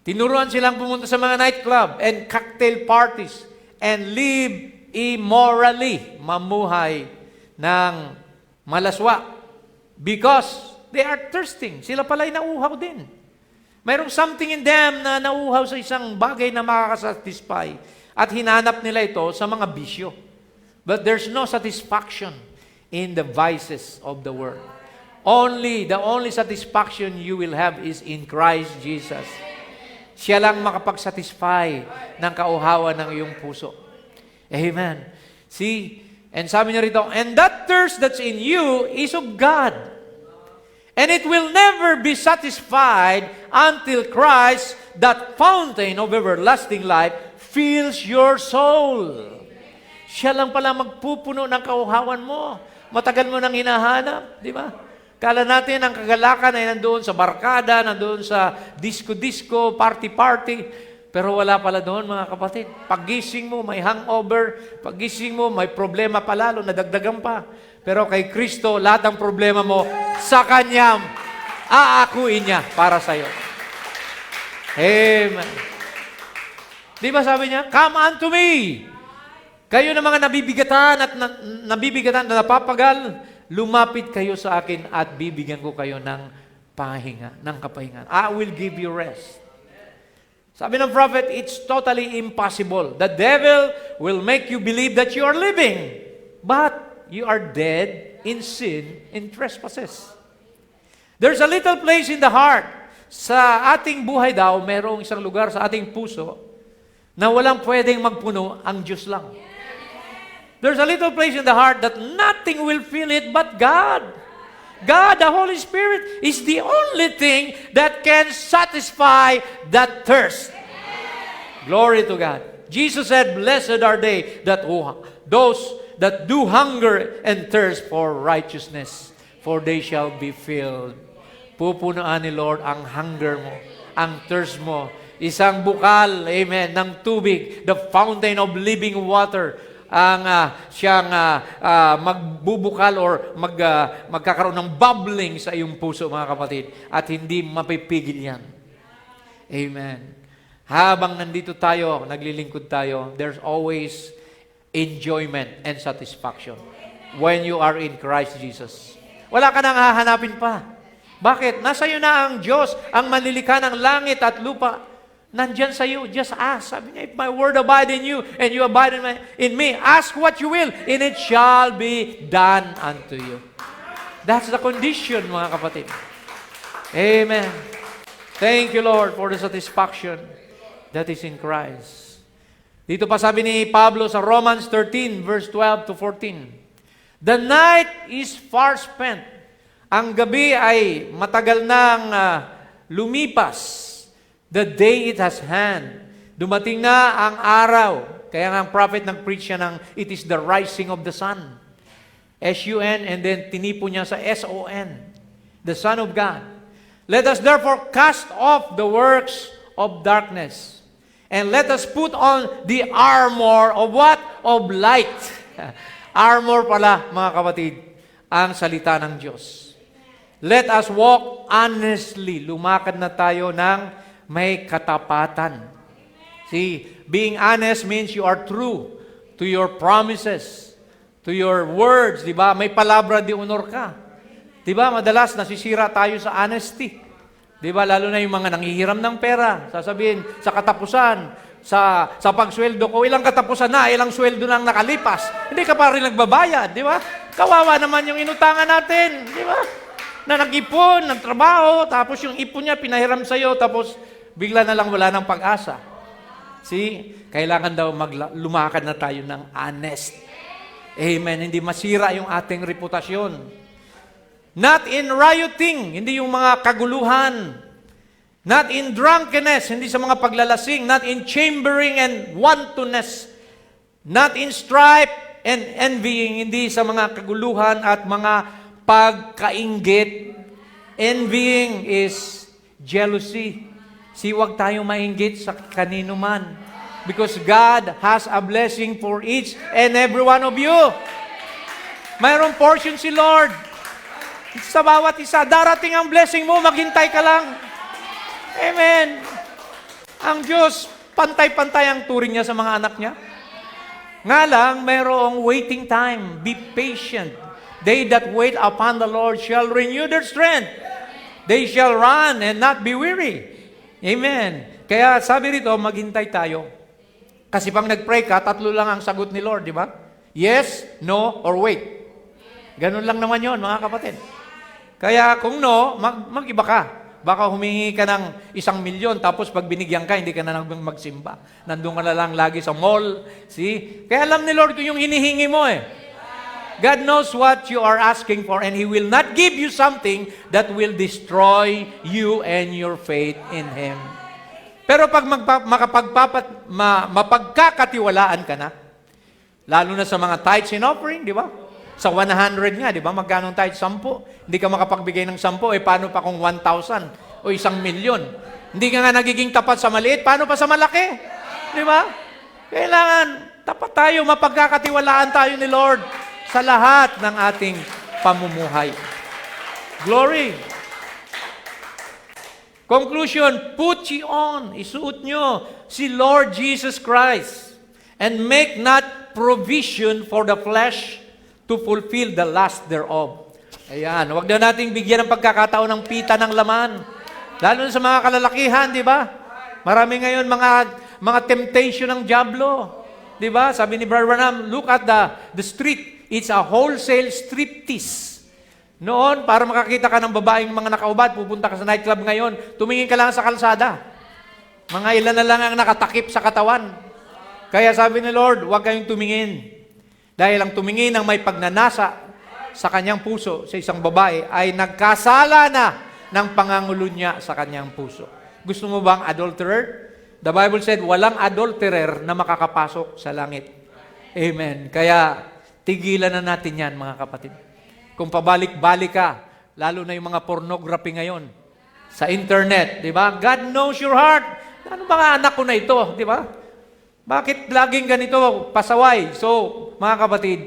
Tinuruan silang pumunta sa mga nightclub and cocktail parties and live immorally, mamuhay ng malaswa. Because they are thirsting. Sila pala'y nauuhaw din. Mayroong something in them na nauuhaw sa isang bagay na makakasatisfy. At hinanap nila ito sa mga bisyo. But there's no satisfaction in the vices of the world. The only satisfaction you will have is in Christ Jesus. Siya lang makapag-satisfy ng kauhawan ng iyong puso. Amen. See, And sabi niya rito, and that thirst that's in you is of God. And it will never be satisfied until Christ, that fountain of everlasting life, fills your soul. Siya lang pala magpupuno ng kauhawan mo. Matagal mo nang hinahanap, di ba? Kala natin ang kagalakan ay nandoon sa barkada, nandoon sa disco-disco, party-party. Pero wala pala doon, mga kapatid. Paggising mo, may hangover. Paggising mo, may problema pa lalo, nadagdagan pa. Pero kay Kristo, lahat ng problema mo, sa Kanya, aakuin niya para sa'yo. Amen. Di ba sabi niya, come unto me. Kayo na mga nabibigatan at napapagal, lumapit kayo sa akin at bibigyan ko kayo ng pahinga, ng kapahingan. I will give you rest. Sabi ng prophet, it's totally impossible. The devil will make you believe that you are living, but you are dead in sin and trespasses. There's a little place in the heart. Sa ating buhay daw, merong isang lugar sa ating puso na walang pwedeng magpuno, ang Diyos lang. There's a little place in the heart that nothing will fill it but God. God, the Holy Spirit, is the only thing that can satisfy that thirst. Glory to God. Jesus said, blessed are they those that do hunger and thirst for righteousness, for they shall be filled. Pupunaan ni Lord ang hunger mo, ang thirst mo. Isang bukal, amen, ng tubig, the fountain of living water, ang siyang magbubukal or magkakaroon ng bubbling sa iyong puso, mga kapatid, at hindi mapipigil yan. Amen. Habang nandito tayo, naglilingkod tayo, there's always enjoyment and satisfaction when you are in Christ Jesus. Wala ka nang hahanapin pa. Bakit? Nasa iyo na ang Diyos, ang manlilikha ng langit at lupa. Nandyan sa iyo, just ask. Sabi niya, if my word abide in you, and you abide in me, ask what you will, and it shall be done unto you. That's the condition, mga kapatid. Amen. Thank you, Lord, for the satisfaction that is in Christ. Dito pa sabi ni Pablo sa Romans 13, verse 12 to 14. The night is far spent. Ang gabi ay matagal nang lumipas. The day it has hand. Dumating na ang araw. Kaya nga ang prophet nag-preach siya ng it is the rising of the sun. S-U-N, and then tinipo niya sa S-O-N. The Son of God. Let us therefore cast off the works of darkness. And let us put on the armor of what? Of light. Armor pala, mga kapatid, ang salita ng Diyos. Let us walk honestly. Lumakad na tayo ng may katapatan. See, being honest means you are true to your promises, to your words, di ba? May palabra di honor ka. Di ba? Madalas nasisira tayo sa honesty. Di ba? Lalo na yung mga nanghihiram ng pera. Sasabihin, sa katapusan, sa pagsweldo ko, ilang katapusan na, ilang sweldo nang nakalipas. Hindi ka pa rin nagbabayad, di ba? Kawawa naman yung inutangan natin, di ba? Na nag-ipon, nagtrabaho, tapos yung ipon niya pinahiram sa'yo, tapos bigla na lang wala ng pag-asa. See? Kailangan daw lumakad na tayo ng honest. Amen. Hindi masira yung ating reputasyon. Not in rioting, hindi yung mga kaguluhan. Not in drunkenness, hindi sa mga paglalasing. Not in chambering and wantonness. Not in strife and envying, hindi sa mga kaguluhan at mga pagkainggit. Envying is jealousy. See, huwag tayong mainggit sa kanino man. Because God has a blessing for each and every one of you. Mayroong portion si Lord. Sa bawat isa, darating ang blessing mo, maghintay ka lang. Amen. Ang Diyos, pantay-pantay ang turing niya sa mga anak niya. Nga lang, mayroong waiting time. Be patient. They that wait upon the Lord shall renew their strength. They shall run and not be weary. Amen. Kaya sabi rito, maghintay tayo. Kasi pang nag-pray ka, 3 lang ang sagot ni Lord, di ba? Yes, no, or wait. Ganun lang naman yon, mga kapatid. Kaya kung no, mag-iba ka. Baka humingi ka ng 1,000,000, tapos pag binigyan ka, hindi ka na magsimba. Nandun ka na lang lagi sa mall. See? Kaya alam ni Lord kung yung hinihingi mo eh. God knows what you are asking for and He will not give you something that will destroy you and your faith in Him. Pero pag mapagkakatiwalaan ka na, lalo na sa mga tithes and offering, di ba? Sa 100 nga, di ba? Magkano ang tithes? 10. Hindi ka makapagbigay ng 10, paano pa kung 1,000 o 1,000,000? Hindi ka nga nagiging tapat sa maliit, paano pa sa malaki? Di ba? Kailangan, tapat tayo, mapagkakatiwalaan tayo ni Lord sa lahat ng ating pamumuhay. Glory! Conclusion, put ye on, isuot nyo si Lord Jesus Christ and make not provision for the flesh to fulfill the lust thereof. Ayan, huwag na nating bigyan ng pagkakataon ng pita ng laman. Lalo na sa mga kalalakihan, di ba? Marami ngayon mga temptation ng diablo. Di ba? Sabi ni Brother Branham, look at the street. It's a wholesale striptease. Noon, para makakita ka ng babaeng mga nakaubad, pupunta ka sa nightclub ngayon, tumingin ka lang sa kalsada. Mga ilan na lang ang nakatakip sa katawan. Kaya sabi ni Lord, huwag kayong tumingin. Dahil ang tumingin ng may pagnanasa sa kanyang puso sa isang babae ay nagkasala na ng pangangulo niya sa kanyang puso. Gusto mo bang adulterer? The Bible said, walang adulterer na makakapasok sa langit. Amen. Kaya, tigilan na natin yan, mga kapatid. Kung pabalik-balik ka, lalo na yung mga pornography ngayon, sa internet, di ba? God knows your heart. Ano ba anak ko na ito, di ba? Bakit laging ganito, pasaway? So, mga kapatid,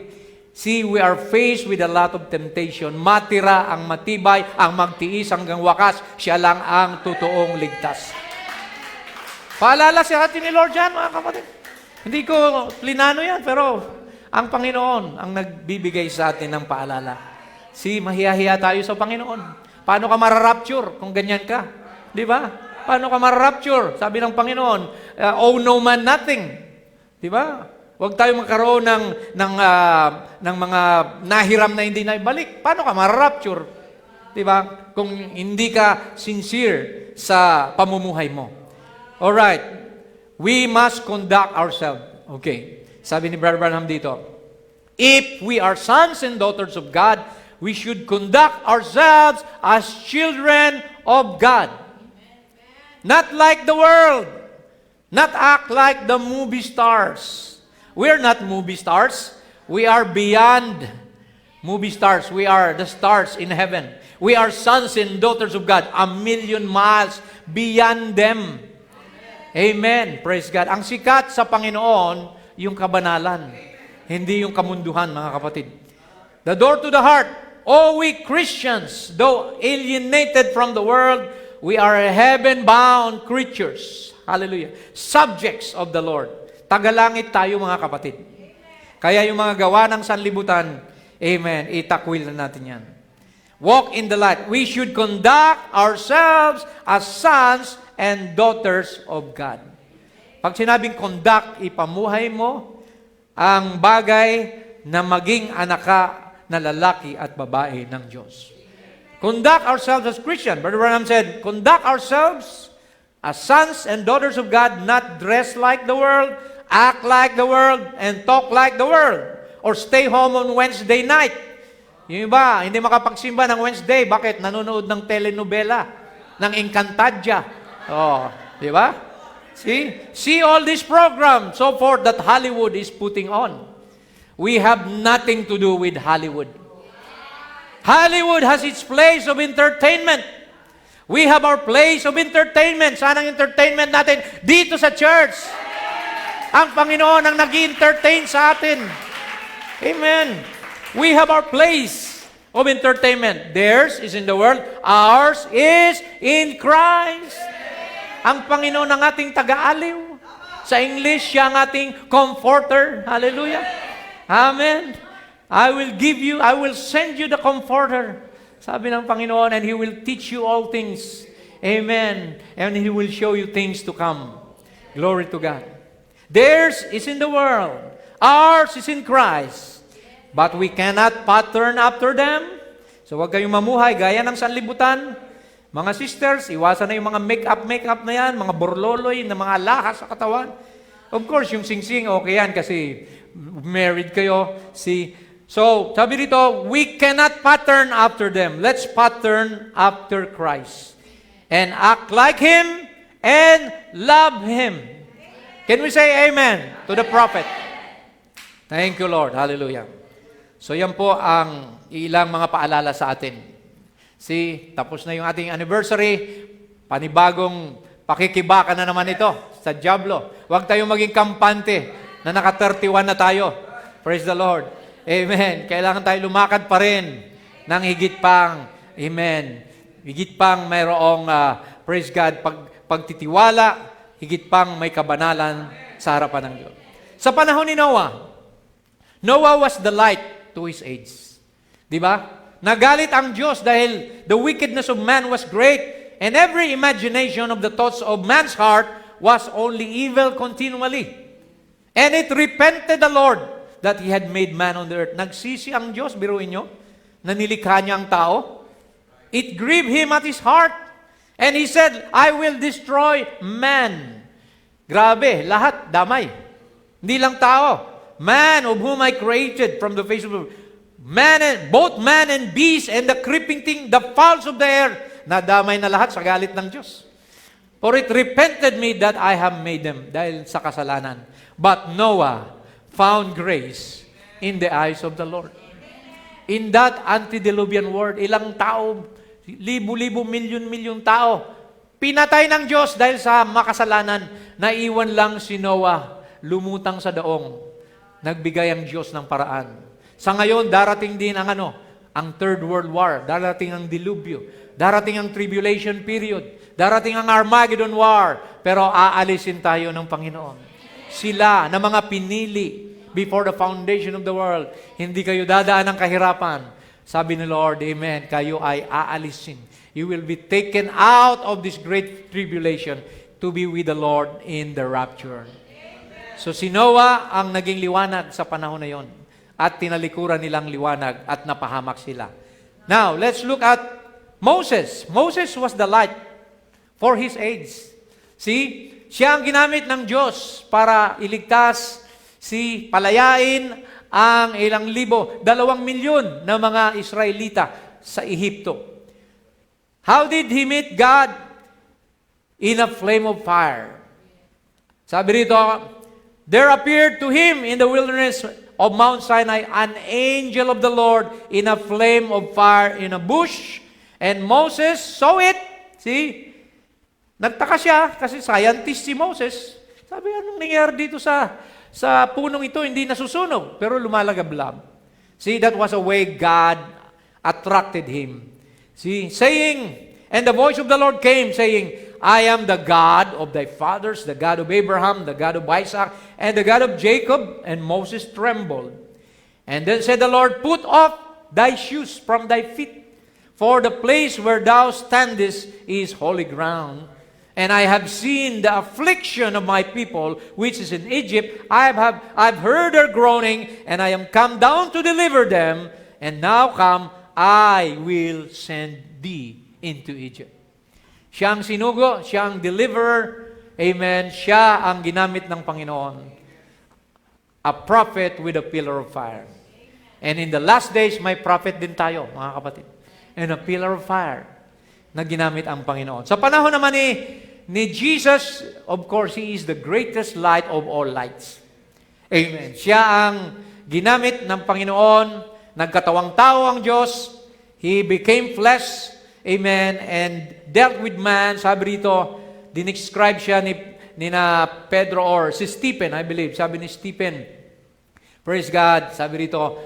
see, we are faced with a lot of temptation. Matira ang matibay, ang magtiis hanggang wakas, siya lang ang totoong ligtas. Paalala sa atin ni Lord yan, mga kapatid. Hindi ko plinano yan, pero ang Panginoon ang nagbibigay sa atin ng paalala. See, mahiya-hiya tayo sa Panginoon. Paano ka mararapture kung ganyan ka? Di ba? Paano ka mararapture? Sabi ng Panginoon, owe no man nothing. Di ba? Huwag tayo magkaroon ng mga nahiram na hindi naibalik. Paano ka mararapture? Di ba? Kung hindi ka sincere sa pamumuhay mo. Alright. We must conduct ourselves. Okay. Sabi ni Brother Branham dito, if we are sons and daughters of God, we should conduct ourselves as children of God. Not like the world. Not act like the movie stars. We are not movie stars. We are beyond movie stars. We are the stars in heaven. We are sons and daughters of God, 1,000,000 miles beyond them. Amen. Praise God. Ang sikat sa Panginoon, yung kabanalan. Hindi yung kamunduhan, mga kapatid. The door to the heart. Oh, we Christians, though alienated from the world, we are heaven-bound creatures. Hallelujah. Subjects of the Lord. Tagalangit tayo, mga kapatid. Kaya yung mga gawa ng sanlibutan, amen, itakwil na natin yan. Walk in the light. We should conduct ourselves as sons and daughters of God. Pag sinabing conduct, ipamuhay mo ang bagay na maging anak ka na lalaki at babae ng Diyos. Conduct ourselves as Christian. Brother Branham said, conduct ourselves as sons and daughters of God, not dress like the world, act like the world, and talk like the world, or stay home on Wednesday night. Yung iba, hindi makapagsimba ng Wednesday. Bakit? Nanonood ng telenovela, ng Encantadia. Oh, di ba? See all these programs, so forth, that Hollywood is putting on. We have nothing to do with Hollywood. Hollywood has its place of entertainment. We have our place of entertainment. Saan ang entertainment natin? Dito sa church. Ang Panginoon ang nag-entertain sa atin. Amen. We have our place of entertainment. Theirs is in the world. Ours is in Christ. Ang Panginoon ang ating taga-aliw. Sa English, siya ang ating comforter. Hallelujah. Amen. I will send you the comforter. Sabi ng Panginoon, and He will teach you all things. Amen. And He will show you things to come. Glory to God. Theirs is in the world. Ours is in Christ. But we cannot pattern after them. So huwag kayong mamuhay gaya ng sanlibutan. Mga sisters, iwasan na yung mga make-up na yan, mga borloloy, na mga lahas sa katawan. Of course, yung sing-sing, okay yan kasi married kayo. So, sabi dito, we cannot pattern after them. Let's pattern after Christ. And act like Him and love Him. Can we say amen to the prophet? Thank you, Lord. Hallelujah. So, yan po ang ilang mga paalala sa atin. See, tapos na yung ating anniversary. Panibagong pakikibaka na naman ito sa Diablo. Huwag tayong maging kampante na naka-31 na tayo. Praise the Lord. Amen. Kailangan tayo lumakad pa rin ng higit pang, amen, higit pang mayroong, praise God, pagtitiwala, higit pang may kabanalan sa harapan ng Diyos. Sa panahon ni Noah, Noah was the light to his age. Di ba? Nagalit ang Diyos dahil the wickedness of man was great and every imagination of the thoughts of man's heart was only evil continually. And it repented the Lord that He had made man on the earth. Nagsisi ang Diyos, biruin nyo, na nilikha niya ang tao. It grieved Him at His heart. And He said, I will destroy man. Grabe, lahat, damay. Hindi lang tao. Man of whom I created from the face of the earth. Both man and beast and the creeping thing, the fowls of the air, nadamay na lahat sa galit ng Diyos. For it repented me that I have made them, dahil sa kasalanan. But Noah found grace in the eyes of the Lord. In that antediluvian world, ilang tao, libo-libo, milyon-milyon tao, pinatay ng Diyos dahil sa makasalanan. Naiwan lang si Noah, lumutang sa daong. Nagbigay ang Diyos ng paraan. Sa ngayon, darating din ang ang Third World War, darating ang dilubyo, darating ang tribulation period, darating ang Armageddon War, pero aalisin tayo ng Panginoon. Sila na mga pinili before the foundation of the world, hindi kayo dadaan ng kahirapan. Sabi ni Lord, amen, kayo ay aalisin. You will be taken out of this great tribulation to be with the Lord in the rapture. So si Noah ang naging liwanag sa panahon na yon. At tinalikuran nilang liwanag at napahamak sila. Now, let's look at Moses. Moses was the light for his age. See, siya ang ginamit ng Diyos para iligtas, palayain ang 2 milyon na mga Israelita sa Ehipto. How did he meet God? In a flame of fire. Sabi rito, there appeared to him in the wilderness of Mount Sinai, an angel of the Lord in a flame of fire in a bush. And Moses saw it. See? Nagtaka siya kasi scientist si Moses. Sabi, anong nangyari dito sa punong ito? Hindi nasusunog, pero lumalagablag. See, that was a way God attracted him. See, saying, and the voice of the Lord came, saying, I am the God of thy fathers, the God of Abraham, the God of Isaac, and the God of Jacob. And Moses trembled. And then said the Lord, put off thy shoes from thy feet, for the place where thou standest is holy ground. And I have seen the affliction of my people, which is in Egypt. I've heard their groaning, and I am come down to deliver them. And now come, I will send thee into Egypt. Siya ang sinugo, siya ang deliverer, amen, siya ang ginamit ng Panginoon. A prophet with a pillar of fire. And in the last days, may prophet din tayo, mga kapatid. And a pillar of fire na ginamit ang Panginoon. Sa panahon naman ni Jesus, of course, He is the greatest light of all lights. Amen. Siya ang ginamit ng Panginoon, nagkatawang tao ang Diyos, He became flesh, amen, and dealt with man. Sabi rito, dinescribe siya ni na Pedro or si Stephen, I believe. Sabi ni Stephen, praise God, sabi rito,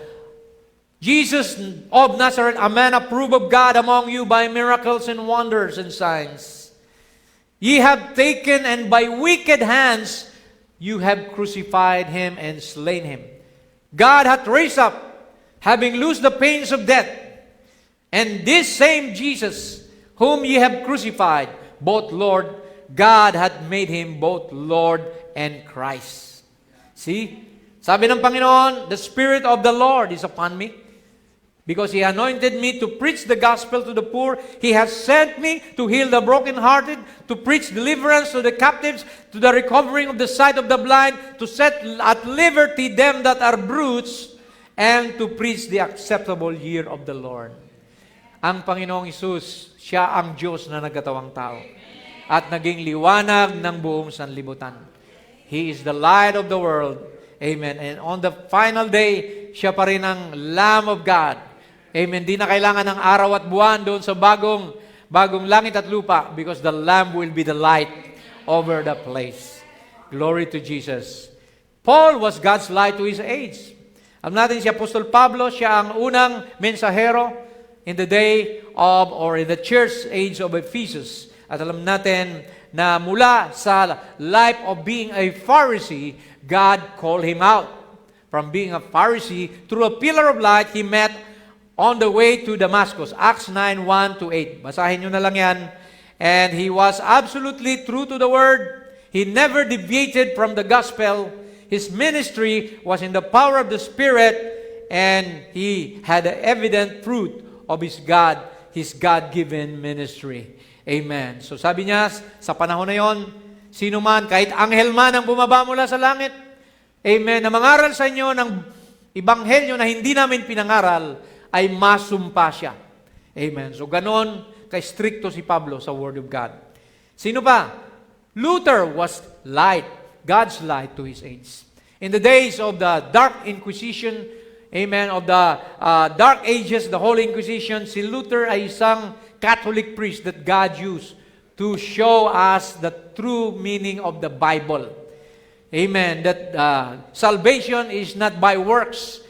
Jesus of Nazareth, a man approved of God among you by miracles and wonders and signs. Ye have taken, and by wicked hands you have crucified him and slain him. God hath raised up, having loosed the pains of death. And this same Jesus, whom ye have crucified, both Lord, God hath made him both Lord and Christ. See? Sabi ng Panginoon, the Spirit of the Lord is upon me, because He anointed me to preach the gospel to the poor. He has sent me to heal the brokenhearted, to preach deliverance to the captives, to the recovering of the sight of the blind, to set at liberty them that are bruised, and to preach the acceptable year of the Lord. Ang Panginoong Isus, siya ang Diyos na nagkatawang tao at naging liwanag ng buong sanlibutan. He is the light of the world. Amen. And on the final day, siya pa rin ang Lamb of God. Amen. Di na kailangan ng araw at buwan doon sa bagong langit at lupa because the Lamb will be the light over the place. Glory to Jesus. Paul was God's light to his age. Alam natin si Apostol Pablo, siya ang unang mensahero in the day of or in the church age of Ephesus. At alam natin na mula sa life of being a Pharisee, God called him out. From being a Pharisee, through a pillar of light, he met on the way to Damascus. Acts 9:1-8. Basahin nyo na lang yan. And he was absolutely true to the word. He never deviated from the gospel. His ministry was in the power of the Spirit, and he had the evident fruit of his God-given ministry. Amen. So sabi niya, sa panahon na yon, sino man, kahit anghel man ang bumaba mula sa langit, amen, na mangaral sa inyo ng ibanghelyo na hindi namin pinangaral, ay masumpa siya. Amen. So ganon ka-stricto si Pablo sa Word of God. Sino pa? Luther was light, God's light to his age. In the days of the Dark Inquisition, amen, of the Dark Ages, the Holy Inquisition, si Luther ay isang Catholic priest that God used to show us the true meaning of the Bible. Amen. That salvation is not by works.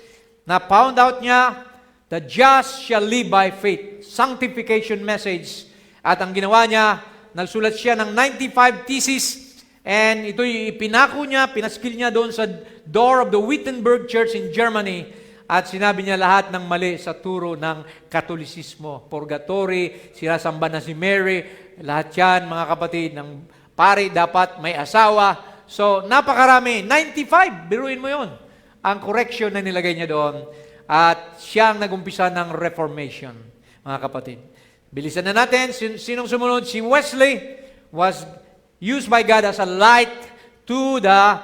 Na-found out niya, the just shall live by faith. Sanctification message. At ang ginawa niya, nagsulat siya ng 95 thesis, and ito'y ipinako niya, pinaskil niya doon sa door of the Wittenberg Church in Germany, at sinabi niya lahat ng mali sa turo ng Katolisismo. Purgatory, sinasamba na si Mary, lahat yan, mga kapatid, ng pari dapat may asawa. So, napakarami, 95, biruin mo yon, ang correction na nilagay niya doon. At siyang nagumpisa ng Reformation, mga kapatid. Bilisan na natin, sinong sumunod? Si Wesley was used by God as a light to the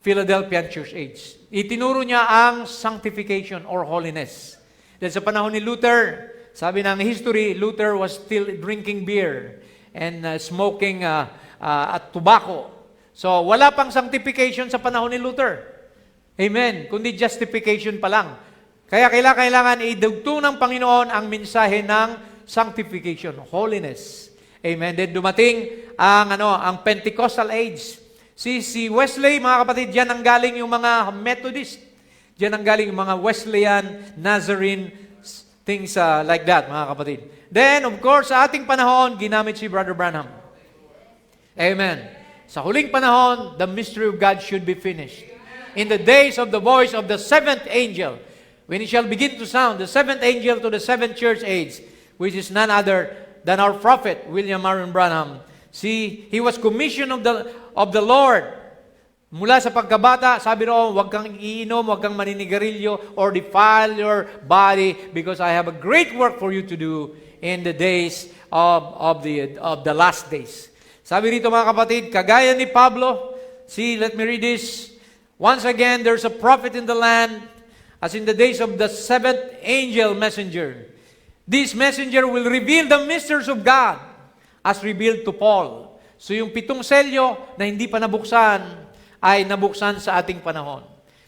Philadelphian church age. Itinuro niya ang sanctification or holiness. Dahil sa panahon ni Luther, sabi ng history, Luther was still drinking beer and smoking at tobacco. So, wala pang sanctification sa panahon ni Luther. Amen. Kundi justification pa lang. Kaya kailangan idugtong ng Panginoon ang mensahe ng sanctification, holiness. Amen. Then dumating ang Pentecostal age. Si Wesley, mga kapatid, diyan ang galing yung mga Methodist. Diyan ang galing yung mga Wesleyan, Nazarene, things like that, mga kapatid. Then, of course, sa ating panahon, ginamit si Brother Branham. Amen. Sa huling panahon, the mystery of God should be finished. In the days of the voice of the seventh angel, when it shall begin to sound, the seventh angel to the seventh church age, which is none other than our prophet, William Marion Branham. See, he was commissioned of the Lord. Mula sa pagkabata, sabi roon, huwag kang iinom, huwag kang maninigarilyo, or defile your body, because I have a great work for you to do in the days of the last days. Sabi rito, mga kapatid, kagaya ni Pablo, see, let me read this. Once again, there's a prophet in the land, as in the days of the seventh angel messenger. This messenger will reveal the mysteries of God as revealed to Paul. So yung 7 selyo na hindi pa nabuksan ay nabuksan sa ating panahon.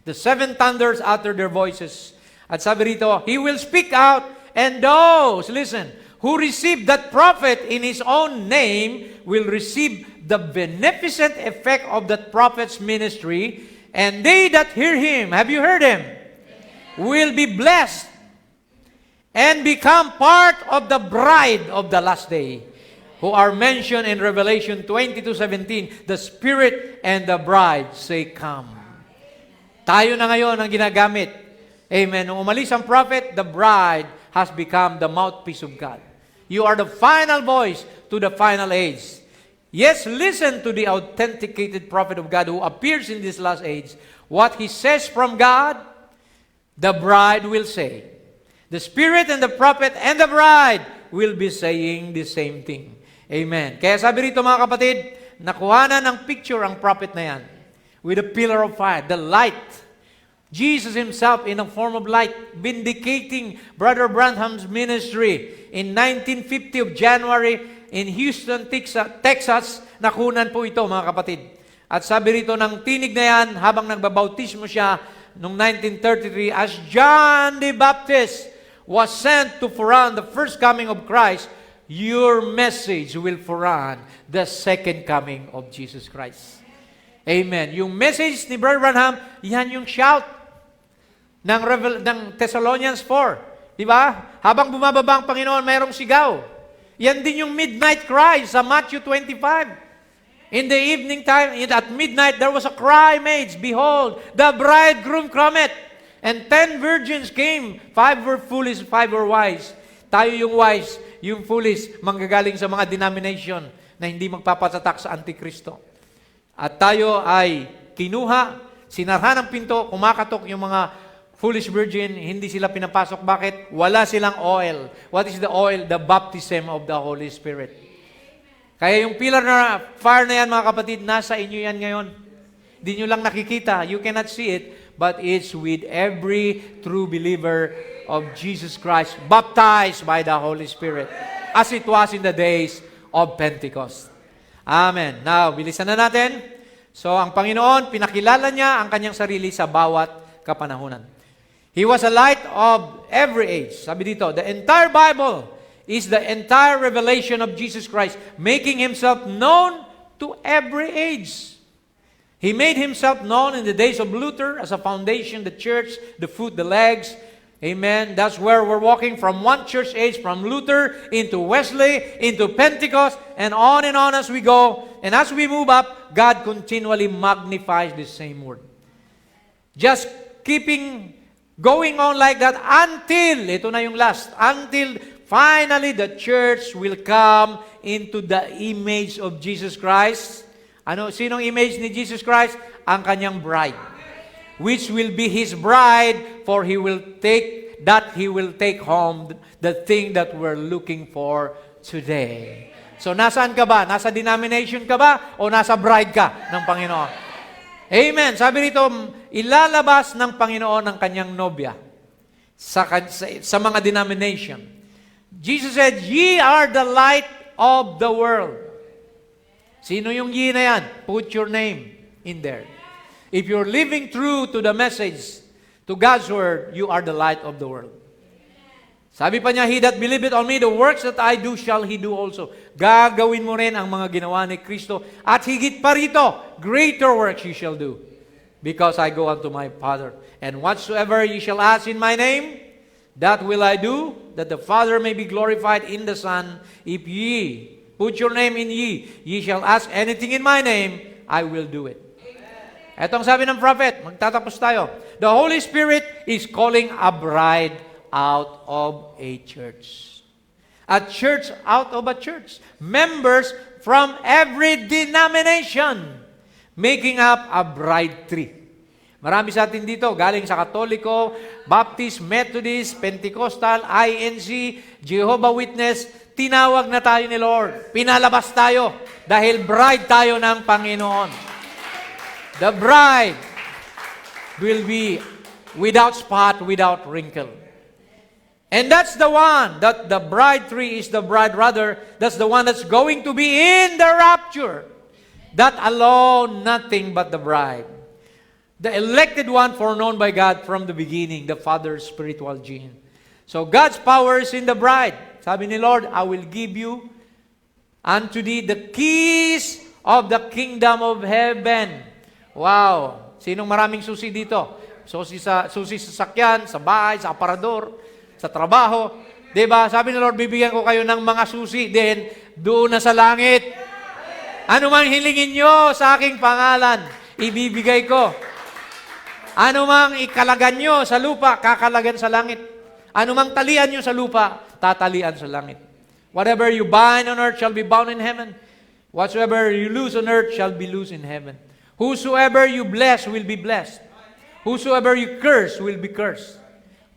The 7 thunders utter their voices. At sabi rito, he will speak out, and those, listen, who receive that prophet in his own name will receive the beneficent effect of that prophet's ministry, and they that hear him, have you heard him? Will be blessed and become part of the bride of the last day, who are mentioned in Revelation 22:17, the Spirit and the bride say, come. Tayo na ngayon ang ginagamit. Amen. Nung umalis ang prophet, the bride has become the mouthpiece of God. You are the final voice to the final age. Yes, listen to the authenticated prophet of God who appears in this last age. What he says from God, the bride will say. The Spirit and the prophet and the bride will be saying the same thing. Amen. Kaya sabi rito, mga kapatid, nakuha na ng picture ang prophet na yan with a pillar of fire, the light. Jesus himself in a form of light, vindicating Brother Branham's ministry. In 1950 of January, in Houston, Texas, nakunan po ito mga kapatid. At sabi rito ng tinig na yan, habang nagbabautismo siya noong 1933, as John the Baptist was sent to forerun the first coming of Christ, your message will forerun the second coming of Jesus Christ. Amen. Yung message ni Brother Branham, yan yung shout ng Thessalonians 4. Di ba? Habang bumababa ang Panginoon, mayroong sigaw. Yan din yung midnight cry sa Matthew 25. In the evening time, at midnight, there was a cry made, behold, the bridegroom cometh. And 10 virgins came. 5 were foolish, 5 were wise. Tayo yung wise, yung foolish, manggagaling sa mga denomination na hindi magpapasatak sa Antikristo. At tayo ay kinuha, sinarhan ang pinto, kumakatok yung mga foolish virgin, hindi sila pinapasok. Bakit? Wala silang oil. What is the oil? The baptism of the Holy Spirit. Kaya yung pillar na fire na yan, mga kapatid, nasa inyo yan ngayon. Hindi nyo lang nakikita. You cannot see it, but it's with every true believer of Jesus Christ, baptized by the Holy Spirit, as it was in the days of Pentecost. Amen. Now, bilisan na natin. So, ang Panginoon, pinakilala niya ang kanyang sarili sa bawat kapanahunan. He was a light of every age. Sabi dito, the entire Bible is the entire revelation of Jesus Christ, making Himself known to every age. He made Himself known in the days of Luther as a foundation, the church, the foot, the legs. Amen. That's where we're walking from one church age, from Luther into Wesley, into Pentecost, and on as we go. And as we move up, God continually magnifies the same word. Just going on like that until, ito na yung last, until finally the church will come into the image of Jesus Christ. Sinong image ni Jesus Christ? Ang kanyang bride. Which will be His bride, for He will take home the thing that we're looking for today. So, nasaan ka ba? Nasa denomination ka ba? O nasa bride ka ng Panginoon? Amen. Sabi rito, ilalabas ng Panginoon ang kanyang nobya sa mga denomination. Jesus said, ye are the light of the world. Sino yung ye na yan? Put your name in there. If you're living true to the message, to God's word, you are the light of the world. Sabi pa niya, he that believeth on me, the works that I do shall he do also. Gagawin mo rin ang mga ginawa ni Kristo. At higit pa rito, greater works you shall do. Because I go unto my Father. And whatsoever ye shall ask in my name, that will I do, that the Father may be glorified in the Son. If ye put your name in ye shall ask anything in my name, I will do it. Etong sabi ng prophet, magtatapos tayo. The Holy Spirit is calling a bride out of a church. A church out of a church. Members from every denomination making up a bride tree. Marami sa atin dito, galing sa Katoliko, Baptist, Methodist, Pentecostal, INC, Jehovah Witness, tinawag na tayo ni Lord. Pinalabas tayo dahil bride tayo ng Panginoon. The bride will be without spot, without wrinkle. And that's the one, that the bride tree is the bride, rather, that's the one that's going to be in the rapture. That alone, nothing but the bride. The elected one foreknown by God from the beginning, the Father's spiritual gene. So God's power is in the bride. Sabi ni Lord, I will give you unto thee the keys of the kingdom of heaven. Wow! Sinong maraming susi dito? Susi sa sakyan, sa bahay, sa aparador, sa trabaho. Diba? Sabi ni Lord, bibigyan ko kayo ng mga susi din doon na sa langit. Ano mang hilingin nyo sa aking pangalan, ibibigay ko. Ano mang ikalagan nyo sa lupa, kakalagan sa langit. Ano mang talian nyo sa lupa, tatalian sa langit. Whatever you bind on earth shall be bound in heaven. Whatsoever you loose on earth shall be loose in heaven. Whosoever you bless will be blessed. Whosoever you curse will be cursed.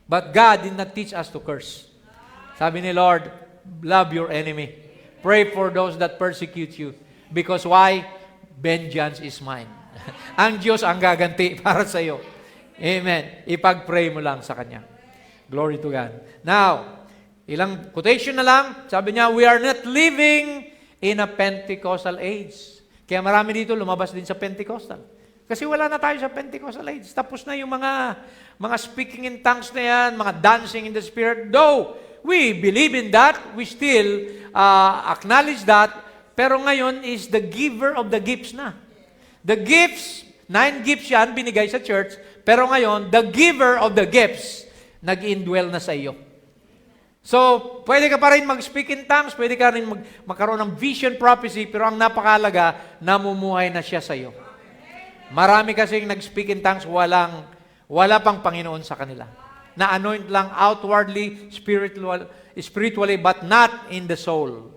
But God did not teach us to curse. Sabi ni Lord, love your enemy. Pray for those that persecute you. Because why? Vengeance is mine. Ang Diyos ang gaganti para sa iyo. Amen. Ipag-pray mo lang sa Kanya. Glory to God. Now, ilang quotation na lang. Sabi niya, we are not living in a Pentecostal age. Kaya marami dito lumabas din sa Pentecostal. Kasi wala na tayo sa Pentecostal age. Tapos na yung mga speaking in tongues na yan, mga dancing in the Spirit. Though we believe in that, we still acknowledge that, pero ngayon is the giver of the gifts na. The gifts, 9 gifts yan, binigay sa church, pero ngayon, the giver of the gifts, nag-indwell na sa iyo. So, pwede ka pa rin mag-speak in tongues, pwede ka rin magkaroon ng vision prophecy, pero ang napakalaga, namumuhay na siya sa iyo. Marami kasing nag-speak in tongues, wala pang Panginoon sa kanila. Na-anoint lang outwardly, spiritually, but not in the soul.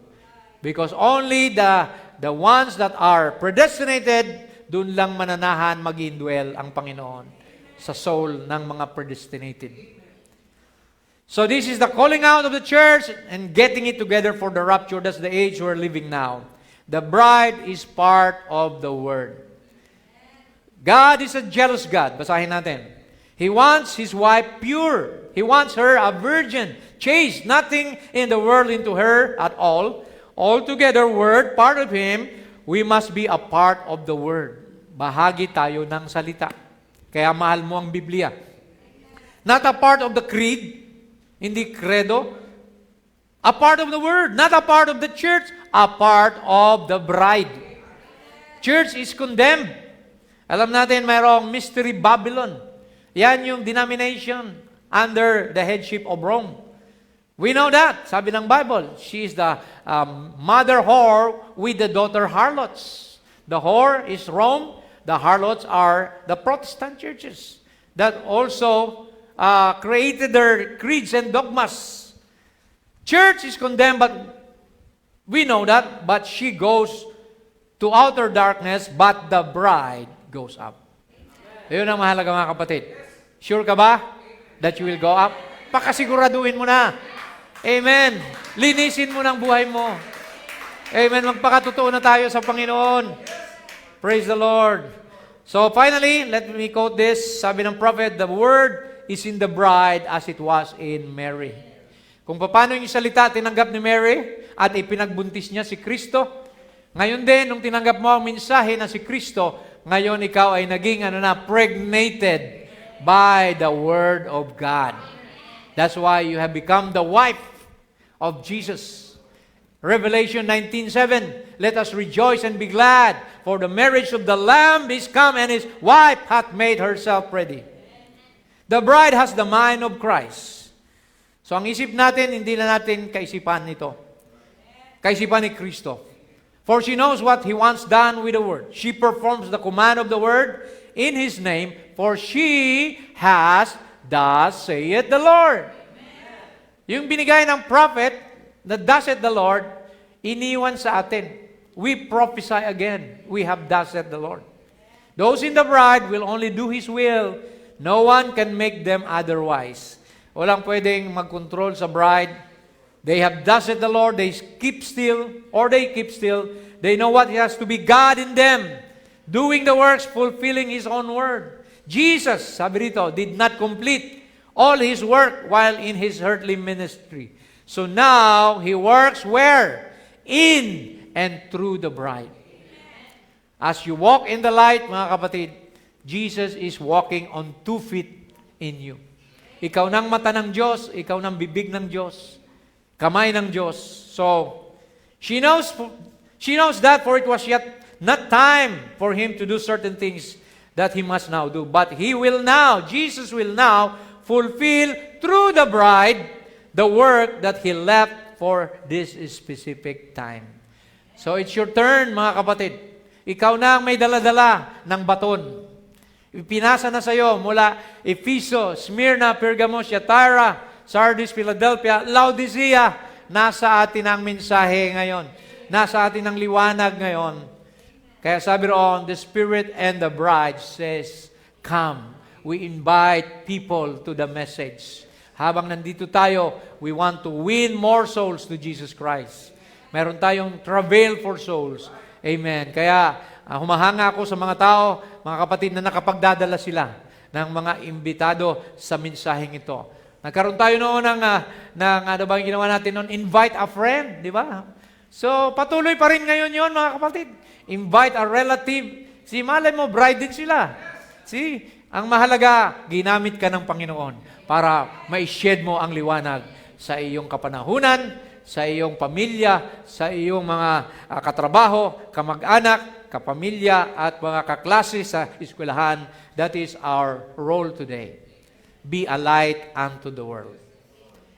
Because only the ones that are predestinated, dun lang mananahan, mag-indwell ang Panginoon sa soul ng mga predestinated. So this is the calling out of the church and getting it together for the rapture. That's the age we're living now. The bride is part of the Word. God is a jealous God. Basahin natin. He wants His wife pure. He wants her a virgin, chaste, nothing in the world into her at all. Altogether, Word, part of Him, we must be a part of the Word. Bahagi tayo ng salita. Kaya mahal mo ang Biblia. Not a part of the creed, hindi credo. A part of the Word, not a part of the church, a part of the bride. Church is condemned. Alam natin, mayroong mystery Babylon. Yan yung denomination under the headship of Rome. We know that. Sabi ng Bible, she is the mother whore with the daughter harlots. The whore is Rome. The harlots are the Protestant churches that also created their creeds and dogmas. Church is condemned, but we know that. But she goes to outer darkness, but the bride goes up. Yun ang mahalaga mga kapatid. Sure ka ba that you will go up? Pakasiguraduhin mo na. Amen. Linisin mo ng buhay mo. Amen. Magpakatotoo na tayo sa Panginoon. Praise the Lord. So finally, let me quote this. Sabi ng prophet, the word is in the bride as it was in Mary. Kung paano yung salita tinanggap ni Mary at ipinagbuntis niya si Kristo, ngayon din, nung tinanggap mo ang mensahe na si Kristo, ngayon ikaw ay naging pregnated by the Word of God. That's why you have become the wife of Jesus. Revelation 19:7, let us rejoice and be glad, for the marriage of the Lamb is come, and His wife hath made herself ready. The bride has the mind of Christ. So ang isip natin, hindi na natin kaisipan nito. Kaisipan ni Kristo. For she knows what He wants done with the Word. She performs the command of the Word in His name, for she has, thus saith the Lord. Yung binigay ng prophet, na thus saith the Lord, iniwan sa atin. We prophesy again. We have thus saith the Lord. Those in the bride will only do His will. No one can make them otherwise. Walang pwedeng mag-control sa bride. They have thus said the Lord, they keep still, or they keep still. They know what it has to be God in them, doing the works, fulfilling His own word. Jesus, sabi rito, did not complete all His work while in His earthly ministry. So now, He works where? In and through the bride. As you walk in the light, mga kapatid, Jesus is walking on 2 feet in you. Ikaw ng mata ng Diyos, ikaw ng bibig ng Diyos, kamay ng Diyos. So, she knows that, for it was yet not time for Him to do certain things that He must now do. But He will now, Jesus will now, fulfill through the bride the work that He left for this specific time. So, it's your turn, mga kapatid. Ikaw na ang may daladala ng baton. Ipinasa na sa iyo mula Ephesus, Smyrna, Pergamo, Thyatira, Sardis, Philadelphia, Laodicea, nasa atin ang mensahe ngayon. Nasa atin ang liwanag ngayon. Kaya sabi roon, the Spirit and the bride says, come. We invite people to the message. Habang nandito tayo, we want to win more souls to Jesus Christ. Meron tayong travail for souls. Amen. Kaya humahanga ako sa mga tao, mga kapatid na nakapagdadala sila. ng mga imbitado sa mensaheng ito. Nagkaroon tayo noon ng ano ba yung ginawa natin noon? Invite a friend, di ba? So, patuloy pa rin ngayon yon mga kapatid. Invite a relative. Malay mo, bride din sila. Ang mahalaga, ginamit ka ng Panginoon para ma-shed mo ang liwanag sa iyong kapanahunan, sa iyong pamilya, sa iyong mga katrabaho, kamag-anak, kapamilya, at mga kaklase sa eskwelahan. That is our role today. Be a light unto the world.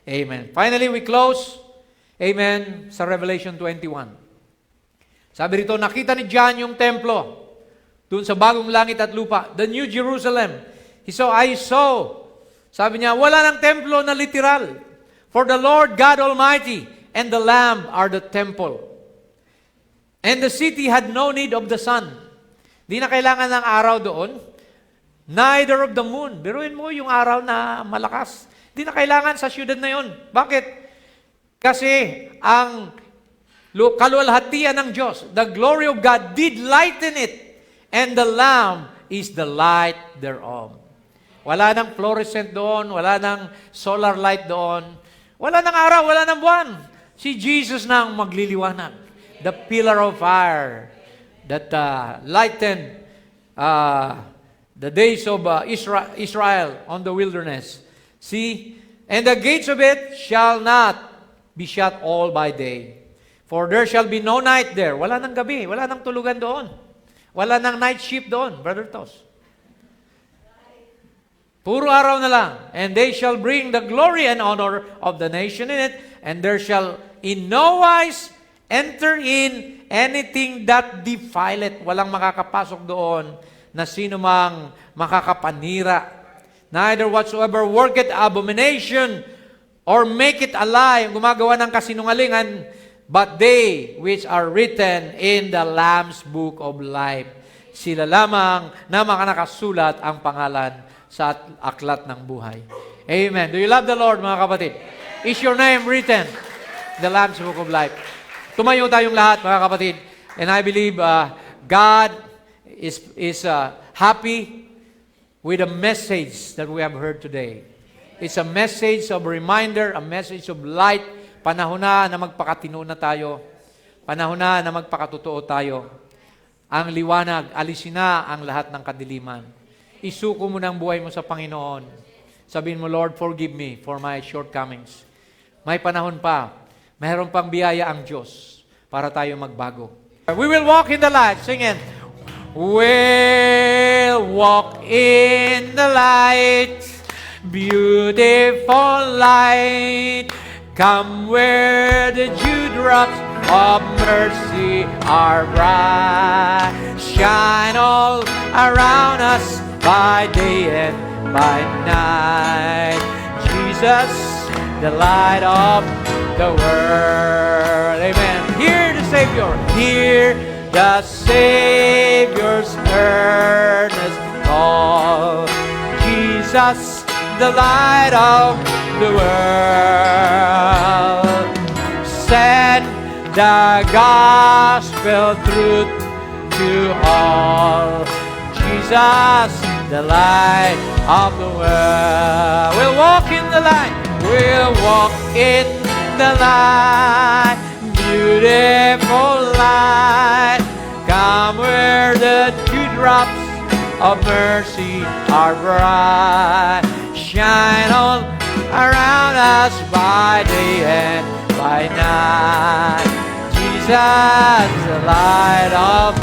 Amen. Finally, we close. Amen. Sa Revelation 21. Sabi rito, nakita ni John yung templo doon sa bagong langit at lupa. The New Jerusalem. I saw. Sabi niya, wala ng templo na literal. For the Lord God Almighty and the Lamb are the temple. And the city had no need of the sun. Di na kailangan ng araw doon. Neither of the moon. Biruin mo yung araw na malakas. Di na kailangan sa syudad na yon. Bakit? Kasi ang kaluwalhatian ng Diyos, the glory of God did lighten it, and the Lamb is the light thereof. Wala nang fluorescent doon, wala nang solar light doon, wala nang araw, wala nang buwan. Si Jesus na ang magliliwanag. The pillar of fire that lightened the days of Israel on the wilderness. And the gates of it shall not be shut all by day. For there shall be no night there. Wala nang gabi, wala nang tulugan doon. Wala nang night shift doon, Brother Tos. Puro araw na lang. And they shall bring the glory and honor of the nation in it, and there shall in no wise enter in anything that defileth. Walang makakapasok doon na sino mang makakapanira. Neither whatsoever worketh abomination or make it a lie, gumagawa ng kasinungalingan, but they which are written in the Lamb's book of life. Sila lamang na nakasulat ang pangalan sa aklat ng buhay. Amen. Do you love the Lord, mga kapatid? Is your name written in the Lamb's book of life? Tumayo tayong lahat, mga kapatid. And I believe God is happy with the message that we have heard today. It's a message of reminder, a message of light. Panahon na magpakatino na tayo. Panahon na magpakatotoo tayo. Ang liwanag, alisin na ang lahat ng kadiliman. Isuko mo ng buhay mo sa Panginoon. Sabihin mo, Lord, forgive me for my shortcomings. May panahon pa. Mayroon pang biyaya ang Diyos para tayo magbago. We will walk in the light. Sing it. We'll walk in the light, beautiful light. Come where the dewdrops of mercy are bright. Shine all around us by day and by night. Jesus, the light of the world. Amen. Hear the Savior. Hear the Savior's earnest call. Jesus, the light of the world. Send the gospel truth to all. Jesus, the light of the world. We'll walk in the light. We'll walk in the light. Beautiful light. Come where the dewdrops of mercy are bright. Shine all around us by day and by night. Jesus, the light of